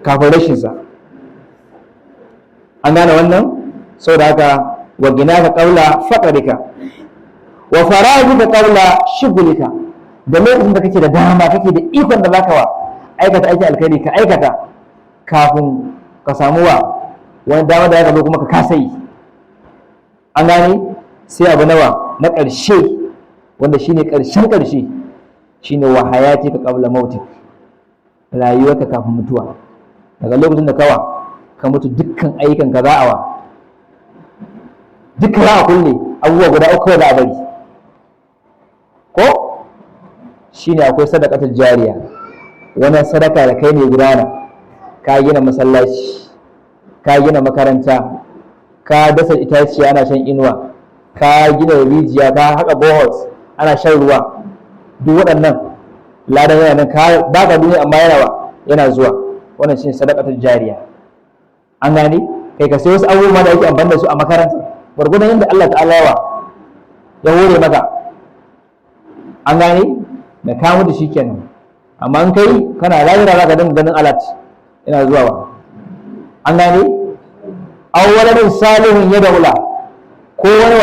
kafin rashin sa. An gane wannan. Saboda haka wa ginaka qabla faqrika wa faragika qabla shughlika, da lokacin da kake da dama kake da ikon da zaka aikata aikin alkhairi ka aikata kafin ka samu wani dama da ya zo kuma ka kasa yi. An gane. Sai abu na ƙarshe wanda shine ƙarshe shine wa hayatika qabla mautik, rayuwarka kafin mutuwa. Daga lokacin da ka mutu dukkan ayyukan ka dukkan za a kulle, abubuwa guda uku da a bari ko shine akwai sadaqatul jariya, wani sadaka da kai ne gudana. Ka gina masallaci, ka gina makaranta, ka dasa itaciya ana shan inuwa, ka gina rijiya, ka haƙa boholes ana shan ruwa. Duk waɗannan ladan yana nan, ka baka duniya amma yana zuwa. Wannan shine sadaqatul jariya. An gane, kai ka sai wasu abubuwa da ake amfani da su a makaranta gwargwadon yadda Allah ta'ala ya hore maka. An gane, da ka mutu shikenan. Amma in kai kana lahira za ka dinga ganin alat yana zuwa. An gane, aw waladin salihun yad'ula, ko wani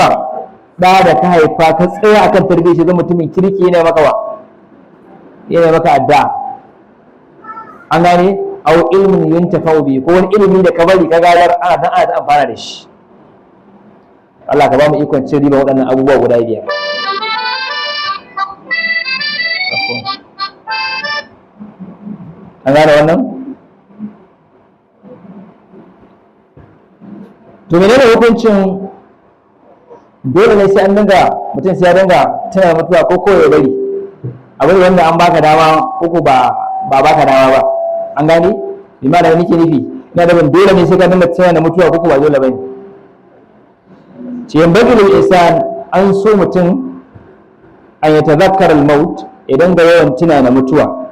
da ka haifa ka tsaya akan tarbiyyar shi, zama mutumin kirki yana maka addu'a. An gane, aw ilmin yuntafa'u bi, ko wani ilimi da ka bari ka gadar ana ta amfana da shi. Allah ka ba mu ikon cin riba waɗannan abubuwa guda biyar. An gane wannan? To menene hukuncin dole ne sai mutum sai ya dinga tana mutuwa ko ya bari abin wanda an baka dama ko ba baka dama ba? An gane, bima da nake nufi, ina da ban dole ne sai ka dinga tana mutuwa ko ba dole bane. Ce bagilul ihsan, an so mutum an ya tazakkar al-maut, idan ga yawan tuna na mutuwa,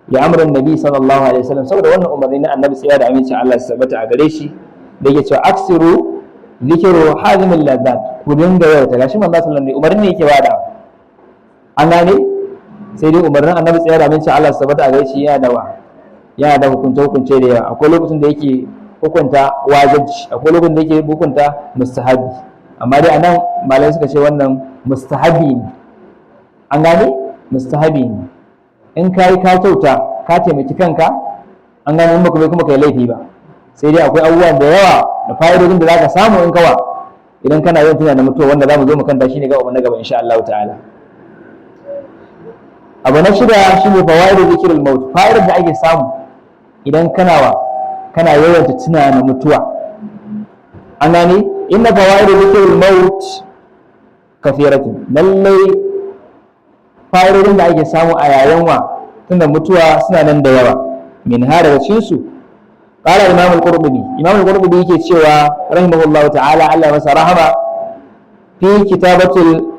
ya amrun nabi sallallahu alaihi wasallam, saboda wannan umarni na annabi sai da aminci Allah ya tabbata a gare shi da yake cewa aksiru zikiru hazimul lazzat, ku dinga yawan ta. Gashi manzo sallallahu alaihi wasallam umarni yake bada. An gane, sai dai umarnin annabi tsaya da aminci Allah sabata a gaishe yana da hukunce da yawa. Akwai lokacin da yake hukunta wajibi, akwai lokacin da yake hukunta mustahabi, amma dai anan malamai suka ce wannan mustahabi ne. An gane mustahabi ne, in ka yi ka kyauta ka taimaki kanka, an gane in baka kuma kai laifi ba. Sai dai akwai abubuwan da yawa da fa'idodin da zaka samu in kawa idan kana yin tuna da mutuwa, wanda zamu zo mu kanta shine gaba na gaba insha Allah ta'ala. Abu na shida shine fawaidu zikrul maut, fa'idar da ake samu idan kana yawan tuna da mutuwa. An gane inna fawaidu zikrul maut kafiratun, lallai fa'idodin da ake samu a yayin tunda mutuwa suna nan da yawa. Min ha daga cikin su qala imam al-qurtubi yake cewa rahimahullahu ta'ala, Allah ya masa rahama, fi kitabatul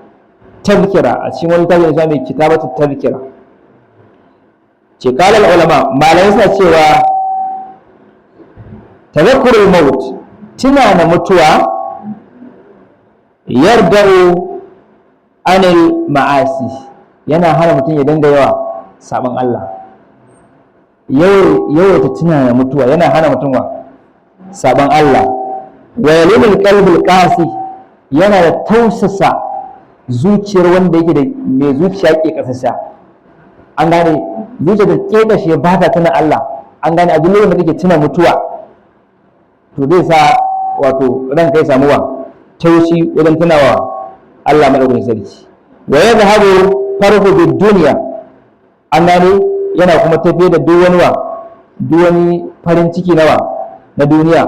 tadhkira, a cikin wani tabi da mai kitabatul tadhkira, ce qala al-ulama, malai suna cewa tadhakkurul maut, tuna na mutuwa, yarda'u anil ma'asi, yana hana mutum ya dinga yawa sabon Allah. Yawaita tuna da mutuwa yana hana mutum sabon Allah. Wa yalimul qalbul qasi, yana da tausasa zuciyar wanda yake da mai zuciya ke kasasha. An gane zuciya da ke kashe ba ta tuna Allah. An gane a duk lokacin da kake tuna mutuwa to zai sa wato ranka ya samu taushi wajen tunawa Allah madaukakin sarki. Wa yadhhabu farhu bid dunya, an gane yana kuma tafiye da duk wani farin ciki na duniya.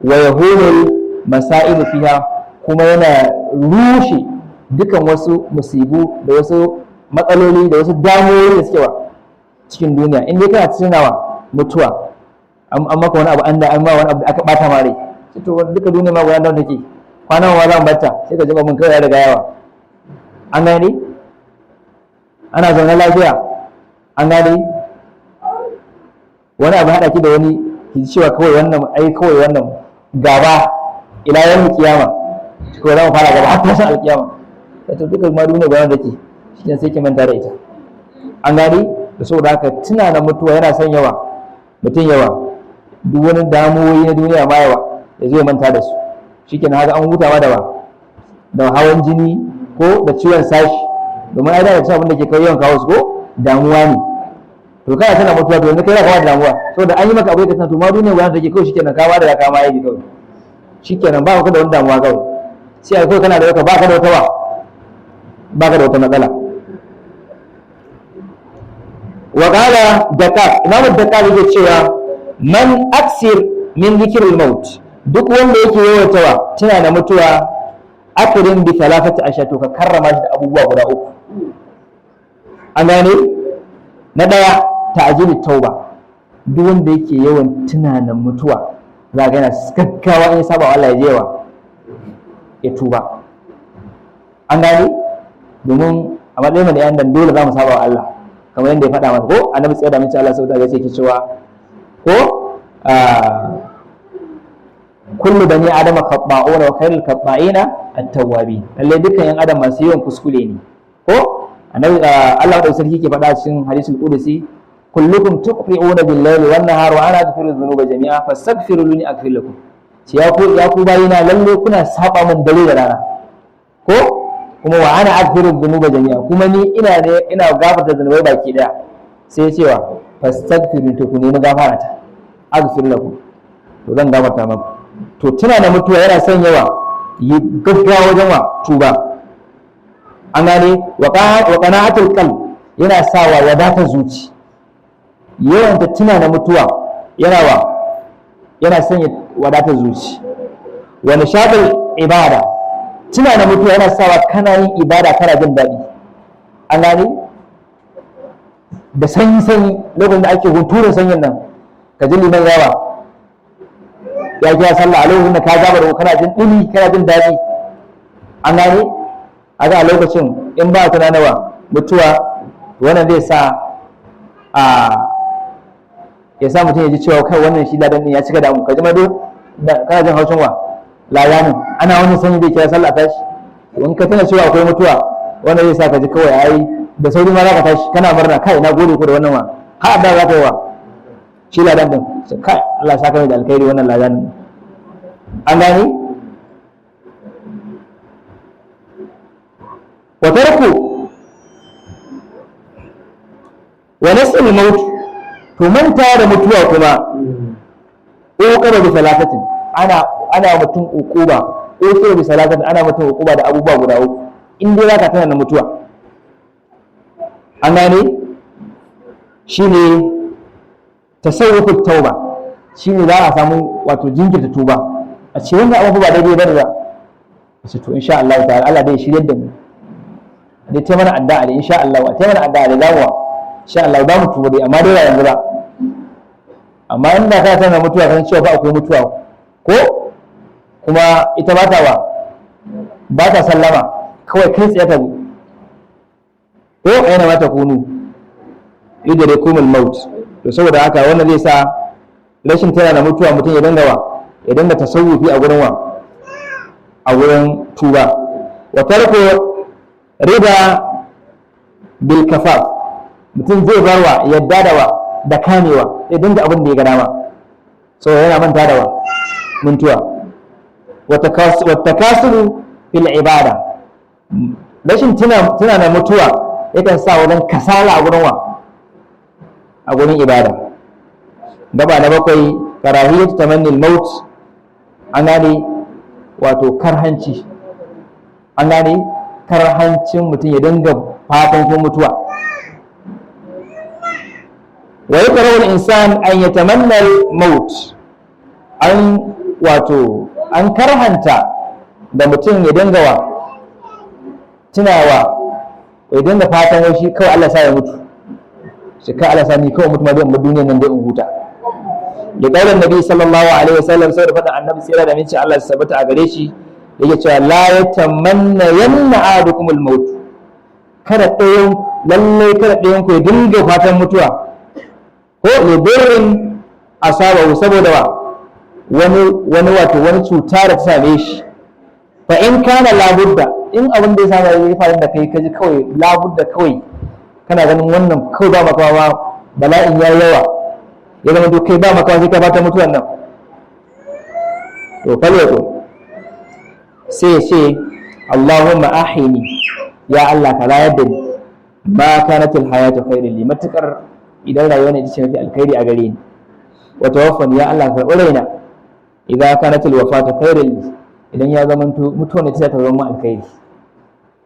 Wa yahulul masa'ib fiha, kuma yana rushe dukan wasu musibu da wasu matsaloli da wasu damuwoyi da suke cikin duniya. In dai kana tunawa mutuwa, an maka wani abu, an ma wani abu da aka bata ma rai, to duka duniya ma guda nawa take, kwanan wa za mu bata, sai ka ji mun kawai daga yawa. An gane ana zaune lafiya, an gane wani abu haɗa ki da wani ki ji cewa kawai wannan gaba ila yawmin kiyama, ko za mu fara gaba har tashin alkiyama. To duka ma duniya ba wanda ke shi sai ki manta da ita. An gane da saboda haka tuna da mutuwa yana son mutum yawa, duk wani damuwoyi na duniya ma yawa ya zo ya manta da su. Shikenan haka an hutawa da hawan jini ko da ciwon sashi, domin ai da abin da ke kai yawan kawo su ko damuwa ne. To kana tana mutuwa, to yanzu kai zaka da damuwa, saboda an yi maka abu da kana to ma duniya guda take kawai, shikenan ka ba da ka ma yaji kawai, shikenan ba ka da wani damuwa kawai, sai ai kawai kana da ba ka da wata matsala. Wa qala Dakar, Imam Dakar yake cewa man aksir min dhikril maut, duk wanda yake yawaitawa tana da mutuwa, akrim bi thalathati ashya, to ka karrama shi da abubuwa guda uku. An gane na daya ta'jilut tauba, duk wanda yake yawan tunanin mutuwa za ga yana gaggawa in saba Allah ya jewa ya tuba. An gane domin a matsayin da yan dan dole za mu saba wa Allah, kamar yadda ya faɗa mana ko annabi tsaya da mun ci Allah sau da ya ce ke cewa ko kullu bani adama khata'una wa khairul khata'ina at-tawwabin, lalle dukkan yan adam masu yawan kuskure ne ko annabi Allah da sarki ke faɗa cikin hadisul qudsi, kullukum tuqri'una bil-layli wan-nahari wa ana aghfiru dhunuba jami'a fastaghfiruni aghfir lakum. Ce ya ku bayina lalle kuna saba min dare da rana ko kuma wa ana aghfiru dhunuba jami'a, kuma ni ina gafarta zunubai baki daya. Sai cewa fastaghfiruni, to ku nemi gafara ta, aghfir lakum, to zan gafarta maku. To tuna da mutuwa yana son yawa yi gaggawa wajen tuba. An gane wa qana'atul qalb, yana sawa wadatar zuci. Yawan ta tuna da mutuwa yana sanya wadatar zuci. Wa nishadul ibada, tuna da mutuwa yana sawa kana yin ibada kana jin daɗi. An gane da sanyi lokacin da ake hunturin sanyin nan, ka ji liman yawa ya kira sallah a lokacin da ka gaba da kana jin ɗumi kana jin daɗi. An gane a lokacin in ba tunanawa mutuwa, wannan zai sa ya sa mutum ya ji cewa kai wannan shi ladan ya cika damu, ka ji mado kana jin haushin ladanin ana wani sanyi zai kira sallah tashi. In ka tana cewa akwai mutuwa, wannan zai sa ka ji kawai da sauri ma za ka tashi kana murna kai na gode ku da wannan wa har da za ka yi wa shi ladan din sai kai Allah saka mai da alkhairi wannan ladan an gani wa tarku wa nasul maut to manta da mutuwa kuma uquba bi salatatin ana mutum uquba uquba bi salatatin ana mutum uquba da abubuwa guda uku in dai zaka tana da mutuwa an gane shine tasawwufut tauba shine za a samu wato jinkirta tuba a ce wannan abu ba daidai bane ba sai to insha Allah ta'ala Allah zai shirye da mu ne ta mana addu'a da insha Allah ta mana addu'a da zamu insha Allah za mu tuba dai amma dai yanzu ba amma in da ka tana mutuwa kan cewa ba akwai mutuwa ko kuma ita ba ta ba ta sallama kawai kai tsaye ta ko aina ma ta kunu idrikumul maut to saboda haka wannan zai sa rashin tana da mutuwa mutum ya dinga tasawufi a gurin a gurin tuba wa tarku rida bil kafaf mutum zai barwa yadda da kamewa ya dinga abin da ya ga dama saboda yana manta da mutuwa wa takasulu fil ibada rashin tuna da mutuwa yakan sa wajen kasala a gurin ibada gaba na bakwai karahiyatu tamannil maut an gane wato karhancin mutum ya dinga fatan ko mutuwa wa yakrahu al-insan an yatamanna al-maut an karhanta da mutum ya dinga tunawa ya dinga fatan wai shi kawai Allah sa ya mutu shi kai Allah sa ni kawai mutu ma zai mu duniyar nan dai in huta da kaulan nabi sallallahu alaihi wasallam sai da faɗin annabi sai da minci Allah ya sabata a gare shi yake cewa la yatamanna yanna ahadukum al-maut kada ɗayan ku ya dinga fatan mutuwa ko libirin asabahu saboda wani cuta da ta same shi fa in kana labudda in abin da ya samu ya faru da kai kaji kawai labudda kawai kana ganin wannan kawai ba makawa bala'in ya yawa ya zama to kai ba makawa sai ka fata mutuwan nan to falwato sai ya ce Allahumma ahini ya Allah ka rayar da ni ma kanatil hayatu khairan li matakar idan rayuwa ne ce mafi alkhairi a gare ni wa tawaffani ya Allah ka karɓi raina idan kanatil wafatu khairan li idan ya zama mutuwa ne ta zama alkhairi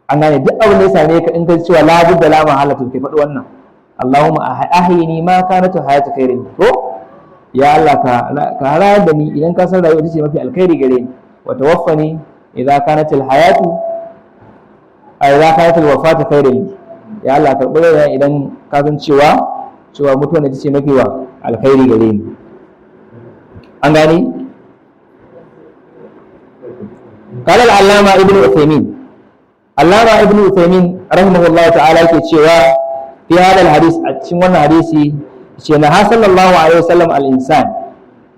an gane duk abin da ya same ka in ka cewa la budda la mahala to kai faɗi wannan Allahumma ahyini ma kanat hayatu khairin ko ya Allah ka rayar da ni idan ka san rayuwa ce mafi alkhairi gare ni wa tawaffani idza kanat alhayatu ay idza kanat alwafatu khairin ya Allah karɓi raina idan ka san cewa mutuwa ne ce mafi alkhairi gare ni an gane قال العلامة ابن عثيمين علامة ابن عثيمين رحمه الله تعالى كتشوا في هذا الحديث أتشون حديثي شينا صلى الله عليه وسلم الإنسان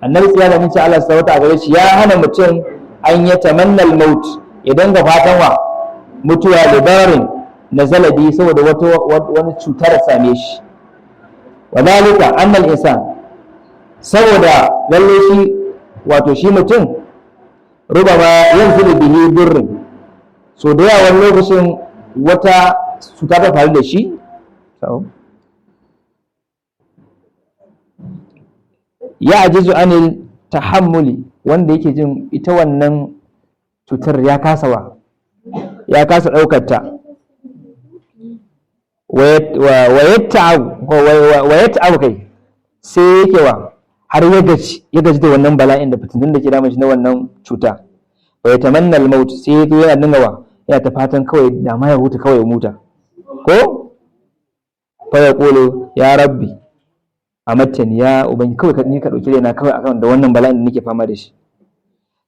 النبي صلى الله عليه وسلم أقولش يا هنا متن أن يتمنى الموت يدنك فاتوا متوا لضرر نزل به سوى ونشتر ساميش وذلك أن الإنسان سوى للشي وتشي متن rubama yanzu bihi durrin so da yawa wani lokacin wata cuta ta faru da shi ya ajizu anil tahammuli wanda yake jin ita wannan cutar ya kasa daukar ta wa yatta'abu kai sai yake har ya gaji da wannan bala'in da fitinin da ke damun shi na wannan cuta wa ya tamanna al-maut sai ya zo yana dingawa yana ta fatan kawai da ma ya huta kawai ya muta ko fa ya kolo ya rabbi amattani ya ubangi kawai ka dauki raina kawai akan da wannan bala'in da nake fama da shi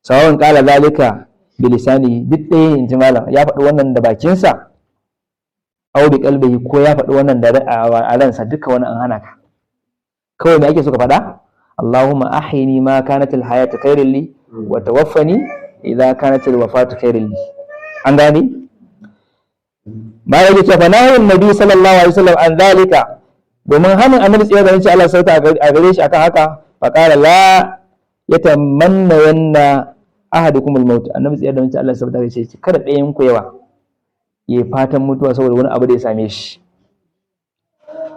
sawan qala zalika bi lisani duk ɗaya in ji malam ya faɗi wannan da bakinsa au bi qalbihi ko ya faɗi wannan da a ransa duka wannan an hana ka kawai me ake so ka faɗa Allahumma ahyini ma kanat alhayatu khairan li wa tawaffani idha kanat alwafatu khairan li an gane ma yake cewa fa nahyin nabi sallallahu alaihi wasallam an zalika, domin hannun annabi tsaya da nace Allah sauta a gare shi akan haka, fa qala la yatamanna yanna ahadukum al-maut, annabi tsaya da nace Allah sauta gare shi kada ɗayan ku yawa yayi fatan mutuwa saboda wani abu da ya same shi.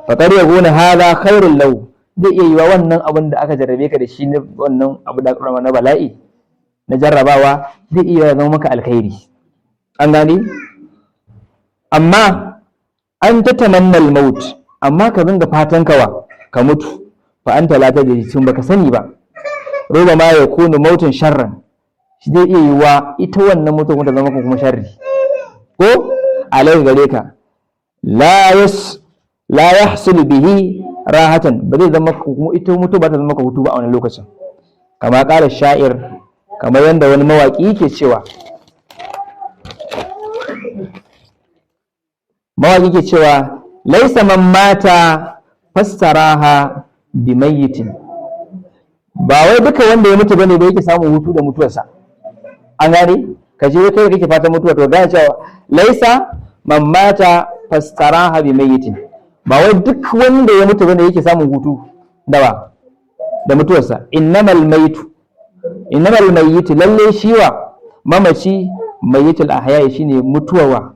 fa qad yakuna hadha khairul law, zai iya yiwa wannan abin da aka jarrabe ka da shi, wannan abu da aka na bala'i na jarrabawa zai iya zama maka alkhairi, an gane. Amma an tatamanna al-maut, amma ka dinga fatan ka mutu, fa anta la tadri, tun baka sani ba, roba ma ya kunu mautun sharran, shi zai iya yiwa ita wannan mutuwa ta zama kuma sharri ko alai gare ka, la yahsul bihi rahatan, ba zai zama kuma ita mutuwa ba ta zama ka hutu ba a wani lokacin. Kama ƙara sha'ir, kamar yadda wani mawaƙi ke cewa, laisa man mata fassaraha bi mayyitin, ba wai duka wanda ya mutu bane da yake samun hutu da mutuwarsa, an gane. Ka je kai kake fatan mutuwa, to gane cewa laisa man mata fassaraha bi mayyitin, ba wai duk wanda ya mutu bane yake samun hutu da mutuwarsa. innamal mayyitu, lalle shiwa mamaci, mayyitul ahya'i, shine mutuwa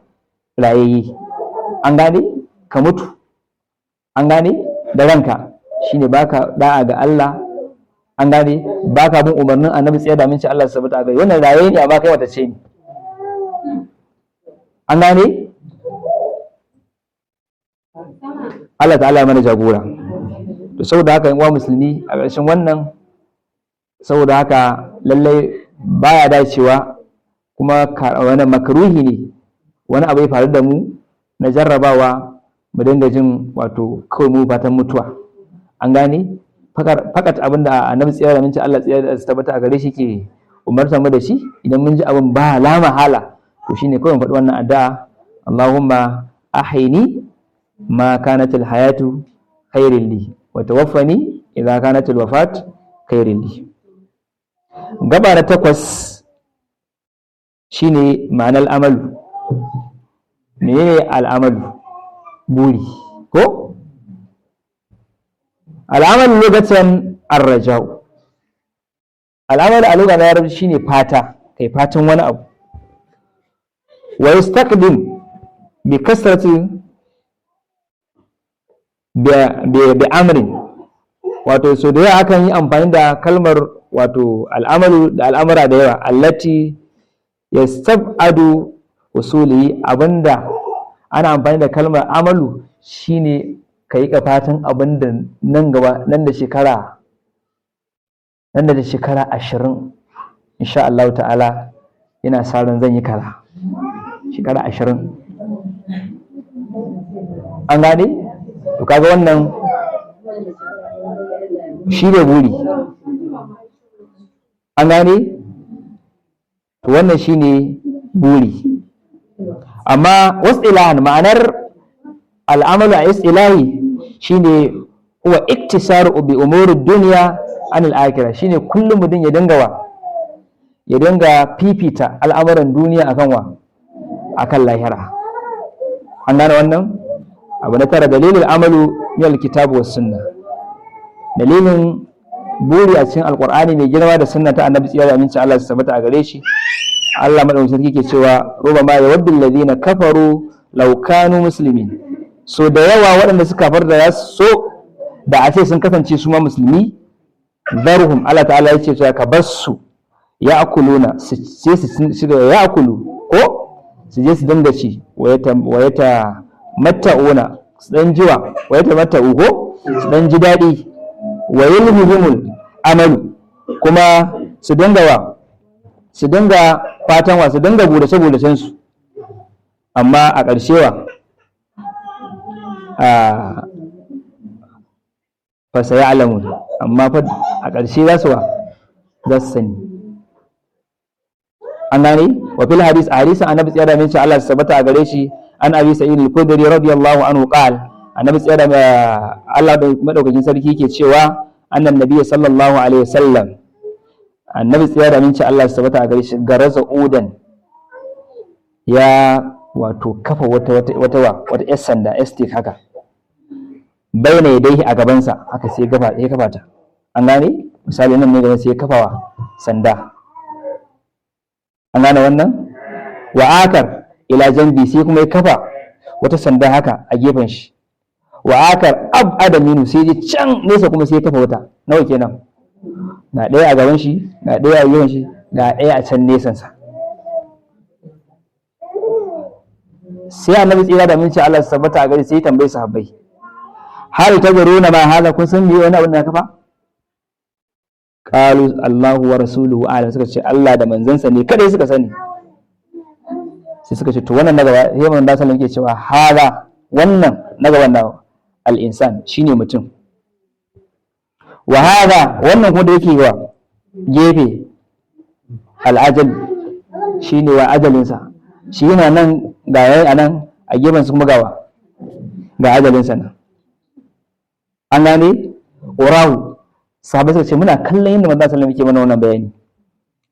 rayayye, an gane. Ka mutu, an gane, da ranka, shine baka da'a ga Allah, an gane, baka bin umarnin annabi tsaya da minci Allah sabata a gari, wannan raye ne amma kai wata ce ne, an gane. Allah ta'ala mana jagora. To saboda haka yan uwa musulmi, a ƙarshen wannan, saboda haka lallai baya dacewa, kuma wannan makruhi ne wani abu ya faru da mu na jarrabawa mu dinga jin wato kawai mu fatan mutuwa, an gane. Fakat abinda annabi tsaya da minci Allah tsaya da tabbata a gare shi ke umarta mu da shi, idan mun ji abin ba la mahala, to shine kawai mu faɗi wannan addu'a, Allahumma ahini ma kanat alhayatu khairan li wa tawaffani idza kanat alwafat khairan li. Gaba na 8 shine ma'anar amalu. Menene al'amalu? Buri ko al'amalu lokacin arrajau. Al'amalu a lokacin larabci shine fata, kai fatan wani abu. Wa yastaqdim bi kasrati bi amrin, wato so da yawa akan yi amfani da kalmar wato al'amalu da al'amura da yawa, allati yastab'adu usuli, abinda ana amfani da kalmar amalu shine kai ka fatan abinda nan gaba, nan da shekara 20 insha Allah ta'ala ina sa ran zan yi kaza, shekara 20, an gane. To kaga wannan shi ne buri, an gane. To wannan shi ne buri. Amma wasilahan, ma'anar al'amalu a istilahi shine huwa iktisaru bi umuri dunya an al-akhirah, shine kullum mutum ya dinga fifita al'amuran duniya akan lahira, an gane wannan. Abu na 9, dalilin amalu min al-kitabu was sunna, dalilin buri a cikin alqur'ani mai girma da sunna ta annabi tsiyar aminci Allah su tabbata a gare shi. Allah madaukakin sarki ke cewa ruba ma yawaddu alladhina kafaru law kanu muslimin, so da yawa waɗanda suka farda ya so da a ce sun kasance su ma musulmi. Zarhum, Allah ta'ala ya ce ka bar su, ya'kuluna, sai su shiga ya'kulu ko su je su dinga ci, wayata matta'una, su dan jiwa, wayata matta'u ko su dan ji daɗi, wa yulhihimul amalu, kuma su dinga fatan su dinga burace su, amma a ƙarshe fa sayalamun, amma fa a ƙarshe za su sani, an gane. Wa fil hadis, a hadisin annabi tsaya da min Allah su tabbata a gare shi, an abi sa'id al-khudri radiyallahu anhu qala, annabi tsaya da Allah da madaukakin sarki ke cewa, annan nabiy sallallahu alaihi wasallam, annabi tsaya da min Allah su tabbata a gare shi, garaza udan, ya wato kafa wata yar sanda stick haka baina yadayhi a gabansa haka sai ya kafa ta, an gane misali nan ne gaban sai ya kafawa sanda, an gane wannan. Wa akar ila jambi sai kuma ya kafa wata sanda haka a gefen shi. Wa akar ab'ada minhu sai ya can nesa kuma sai ya kafa wata. Nawa kenan? Ga ɗaya a gaban shi, ga ɗaya a gefen shi, ga ɗaya a can nesan sa. Sai annabi tsira da minci Allah su tabbata a gari sai ya tambaye sahabbai, hal tadruna ma hada, kun san me wani abin da kafa? Qalu Allahu wa rasuluhu a'lam, suka ce Allah da manzansa ne kadai suka sani. Sai suka ce to wannan na gaba, sai manzon sallallahu alaihi cewa hada, wannan na gaban nawa al-insan shine mutum. Wa hada, wannan kuma da yake wa gefe al-ajal shine wa ajalinsa, shi yana nan ga yayi anan a gefen su kuma gawa ga ajalinsa nan, an gane. Urahu, sahabbai suka ce muna kallon yadda manzon sallallahu alaihi wasallam yake mana wannan bayani.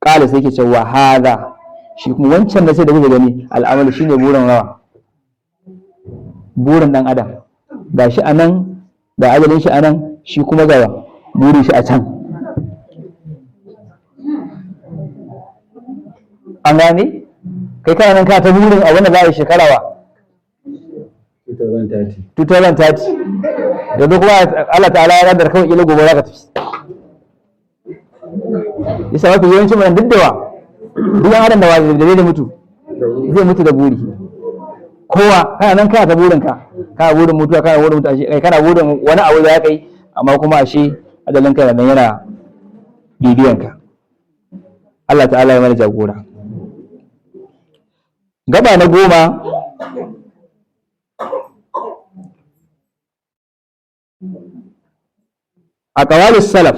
Kala sai yake cewa hada, shi kuma wancan da sai da kuke gani al'amalu shine burin rawa, burin dan adam, ga shi anan ga ajalin shi anan, shi kuma ga burin shi a can, an gane. Kai kana nan ka ta burin a wanda za a yi shekara wa 2030 yanzu kuma Allah ta'ala ya radar kawai ila gobe za ka tafi. Yasa mafi yawancin mu duk duk adam da zai mutu zai mutu da buri. Kowa kana nan kana ta burin kana burin mutuwa, kana burin mutuwa, kai kana burin wani abu da ya kai, amma kuma ashe adalin kai nan yana bibiyan ka. Allah ta'ala ya mana jagora. Gaba na 10, aqwalus salaf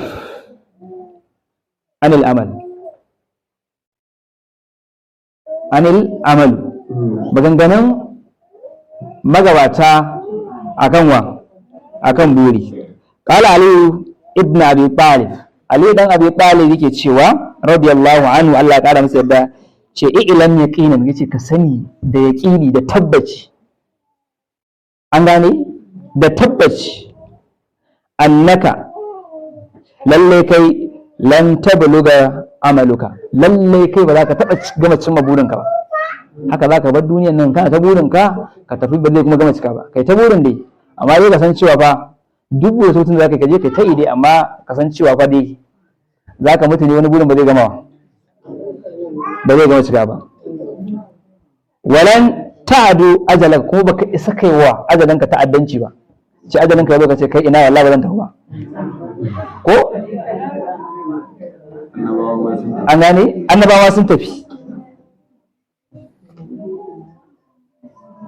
anil amal. Maganganun magabata akan buri. Qala Ali ibn Abi Talib, Ali dan Abi Talib yake cewa radiyallahu anhu, Allah ya kara masa yarda, ce ilan yaqinan, yace ka sani da yaqini da tabbaci, an gane, da tabbaci, annaka lalle kai lan tabluga amaluka, lalle kai ba za ka taba gama cimma burinka ba. Haka za ka bar duniyar nan kana ta burinka ka tafi, ba zai kuma gama cika ba. Kai ta burin dai, amma dai ka san cewa fa duk bututun da za ka je kai ta ide, amma ka san cewa fa dai za ka mutu ne, wani burin ba zai gama cika ba. Walan ta'adu ajalaka, kuma baka isa kai wa ajalanka ta'addanci ba. Ce ajalinka ya zo ka ce kai ina wallahi ba zan tafi ba, ko an gane. Annabawa sun tafi.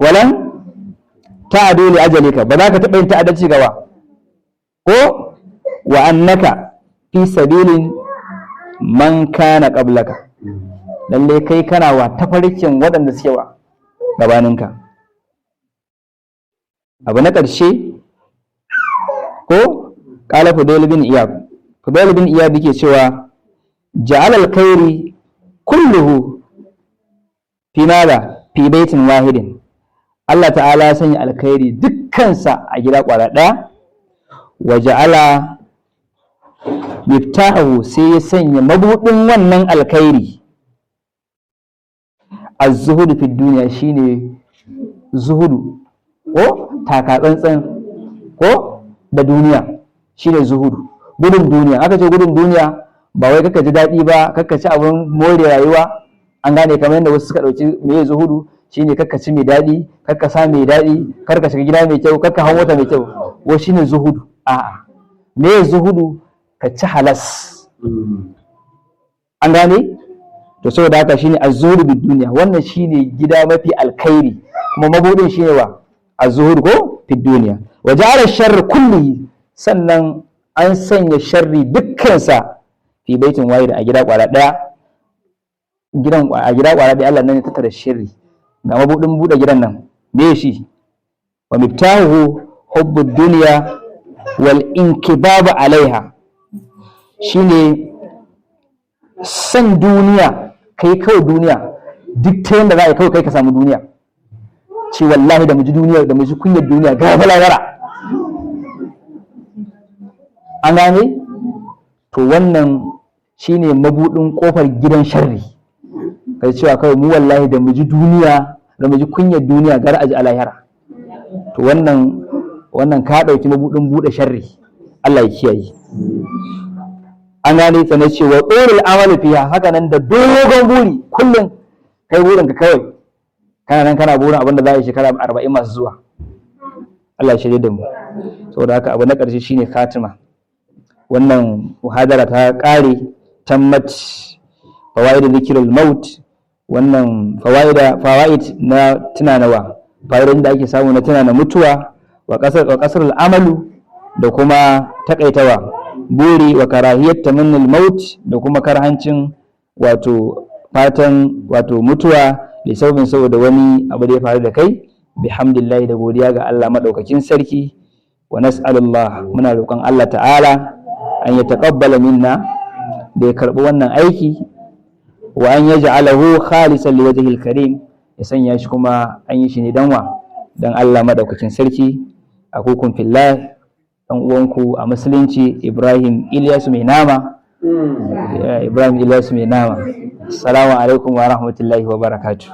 Walan ta'adu li ajalika, ba za ka taɓa yin ta'addanci gaba, ko wa annaka fi sabilin man kana qablaka, lalle kai kana wa tafarkin waɗanda suke wa gabaninka. Abu na ƙarshe, ko qala Fudail bin Iyad yake cewa ja'ala al-khairi kulluhu fi mada fi baitin wahidin. Allah ta'ala ya sanya alkhairi dukkansa a gida kwara ɗaya. Wa ja'ala miftahu, sai ya sanya mabudin wannan alkhairi az-zuhud fi dunya, shine zuhudu, ko taka tsantsan ko da duniya, shine zuhudu, gudun duniya. Aka ce gudun duniya ba wai kaka ji daɗi ba, kaka ci abin more rayuwa, an gane, kamar yadda wasu suka ɗauki meye zuhudu shine kaka ci mai daɗi, kaka sa mai daɗi, karka shiga gida mai kyau, kaka hau wata mai kyau, wa shine zuhudu. A'a, meye zuhudu? Ka ci halas, an gane. To saboda haka shine az-zuhud bid dunya, wannan shine gida mafi alkhairi, kuma mabudin shine wa az-zuhud ko fi dunya. Wa ja'ala ash-sharr kullihi, sannan an sanya sharri dukkansa fi baitin wahid, a gida kwara daya. A gida kwara daya Allah nan ya tattara sharri. Ga mabudin bude gidan nan me shi? Wa miftahu hubbud dunya wal inkibab alaiha, shine san duniya, kai kawai duniya, duk ta yanda za a yi kawai kai ka samu duniya, ce wallahi da mu ji duniya da mu ji kunyar duniya ga balagara an gane to wannan shine mabudin kofar gidan sharri kai cewa kawai mu wallahi da mu ji duniya da mu ji kunyar duniya gar aji alahira to wannan ka dauki mabudin bude sharri Allah ya kiyaye an gane ta ne cewa tsorul amali fiha haka nan da dogon buri kullum kai burin ka kawai kana nan kana burin abinda za a yi shekara 40 masu zuwa Allah ya shirye da mu saboda haka abu na ƙarshe shine khatima wannan muhadara ta ƙare tammat fawaid dhikrul maut wannan fawaid na tunanawa fa'idan da ake samu na tunana mutuwa wa qasrul amalu da kuma takaitawa buri wa karahiyat tamannul maut da kuma karhancin wato fatan wato mutuwa da saubin saboda wani abu da ya faru da kai bihamdillahi da godiya ga Allah madaukakin sarki wa nas'alullah muna roƙon Allah ta'ala an yataqabbala minna da ya karbi wannan aiki wa an yaj'alahu khalisan liwajhil karim ya sanya shi kuma an yi shi ne dan Allah madaukakin sarki akukum fillah dan uwanku a musulunci Ibrahim Ilyasu mai nama Assalamu alaikum wa rahmatullahi wa barakatuh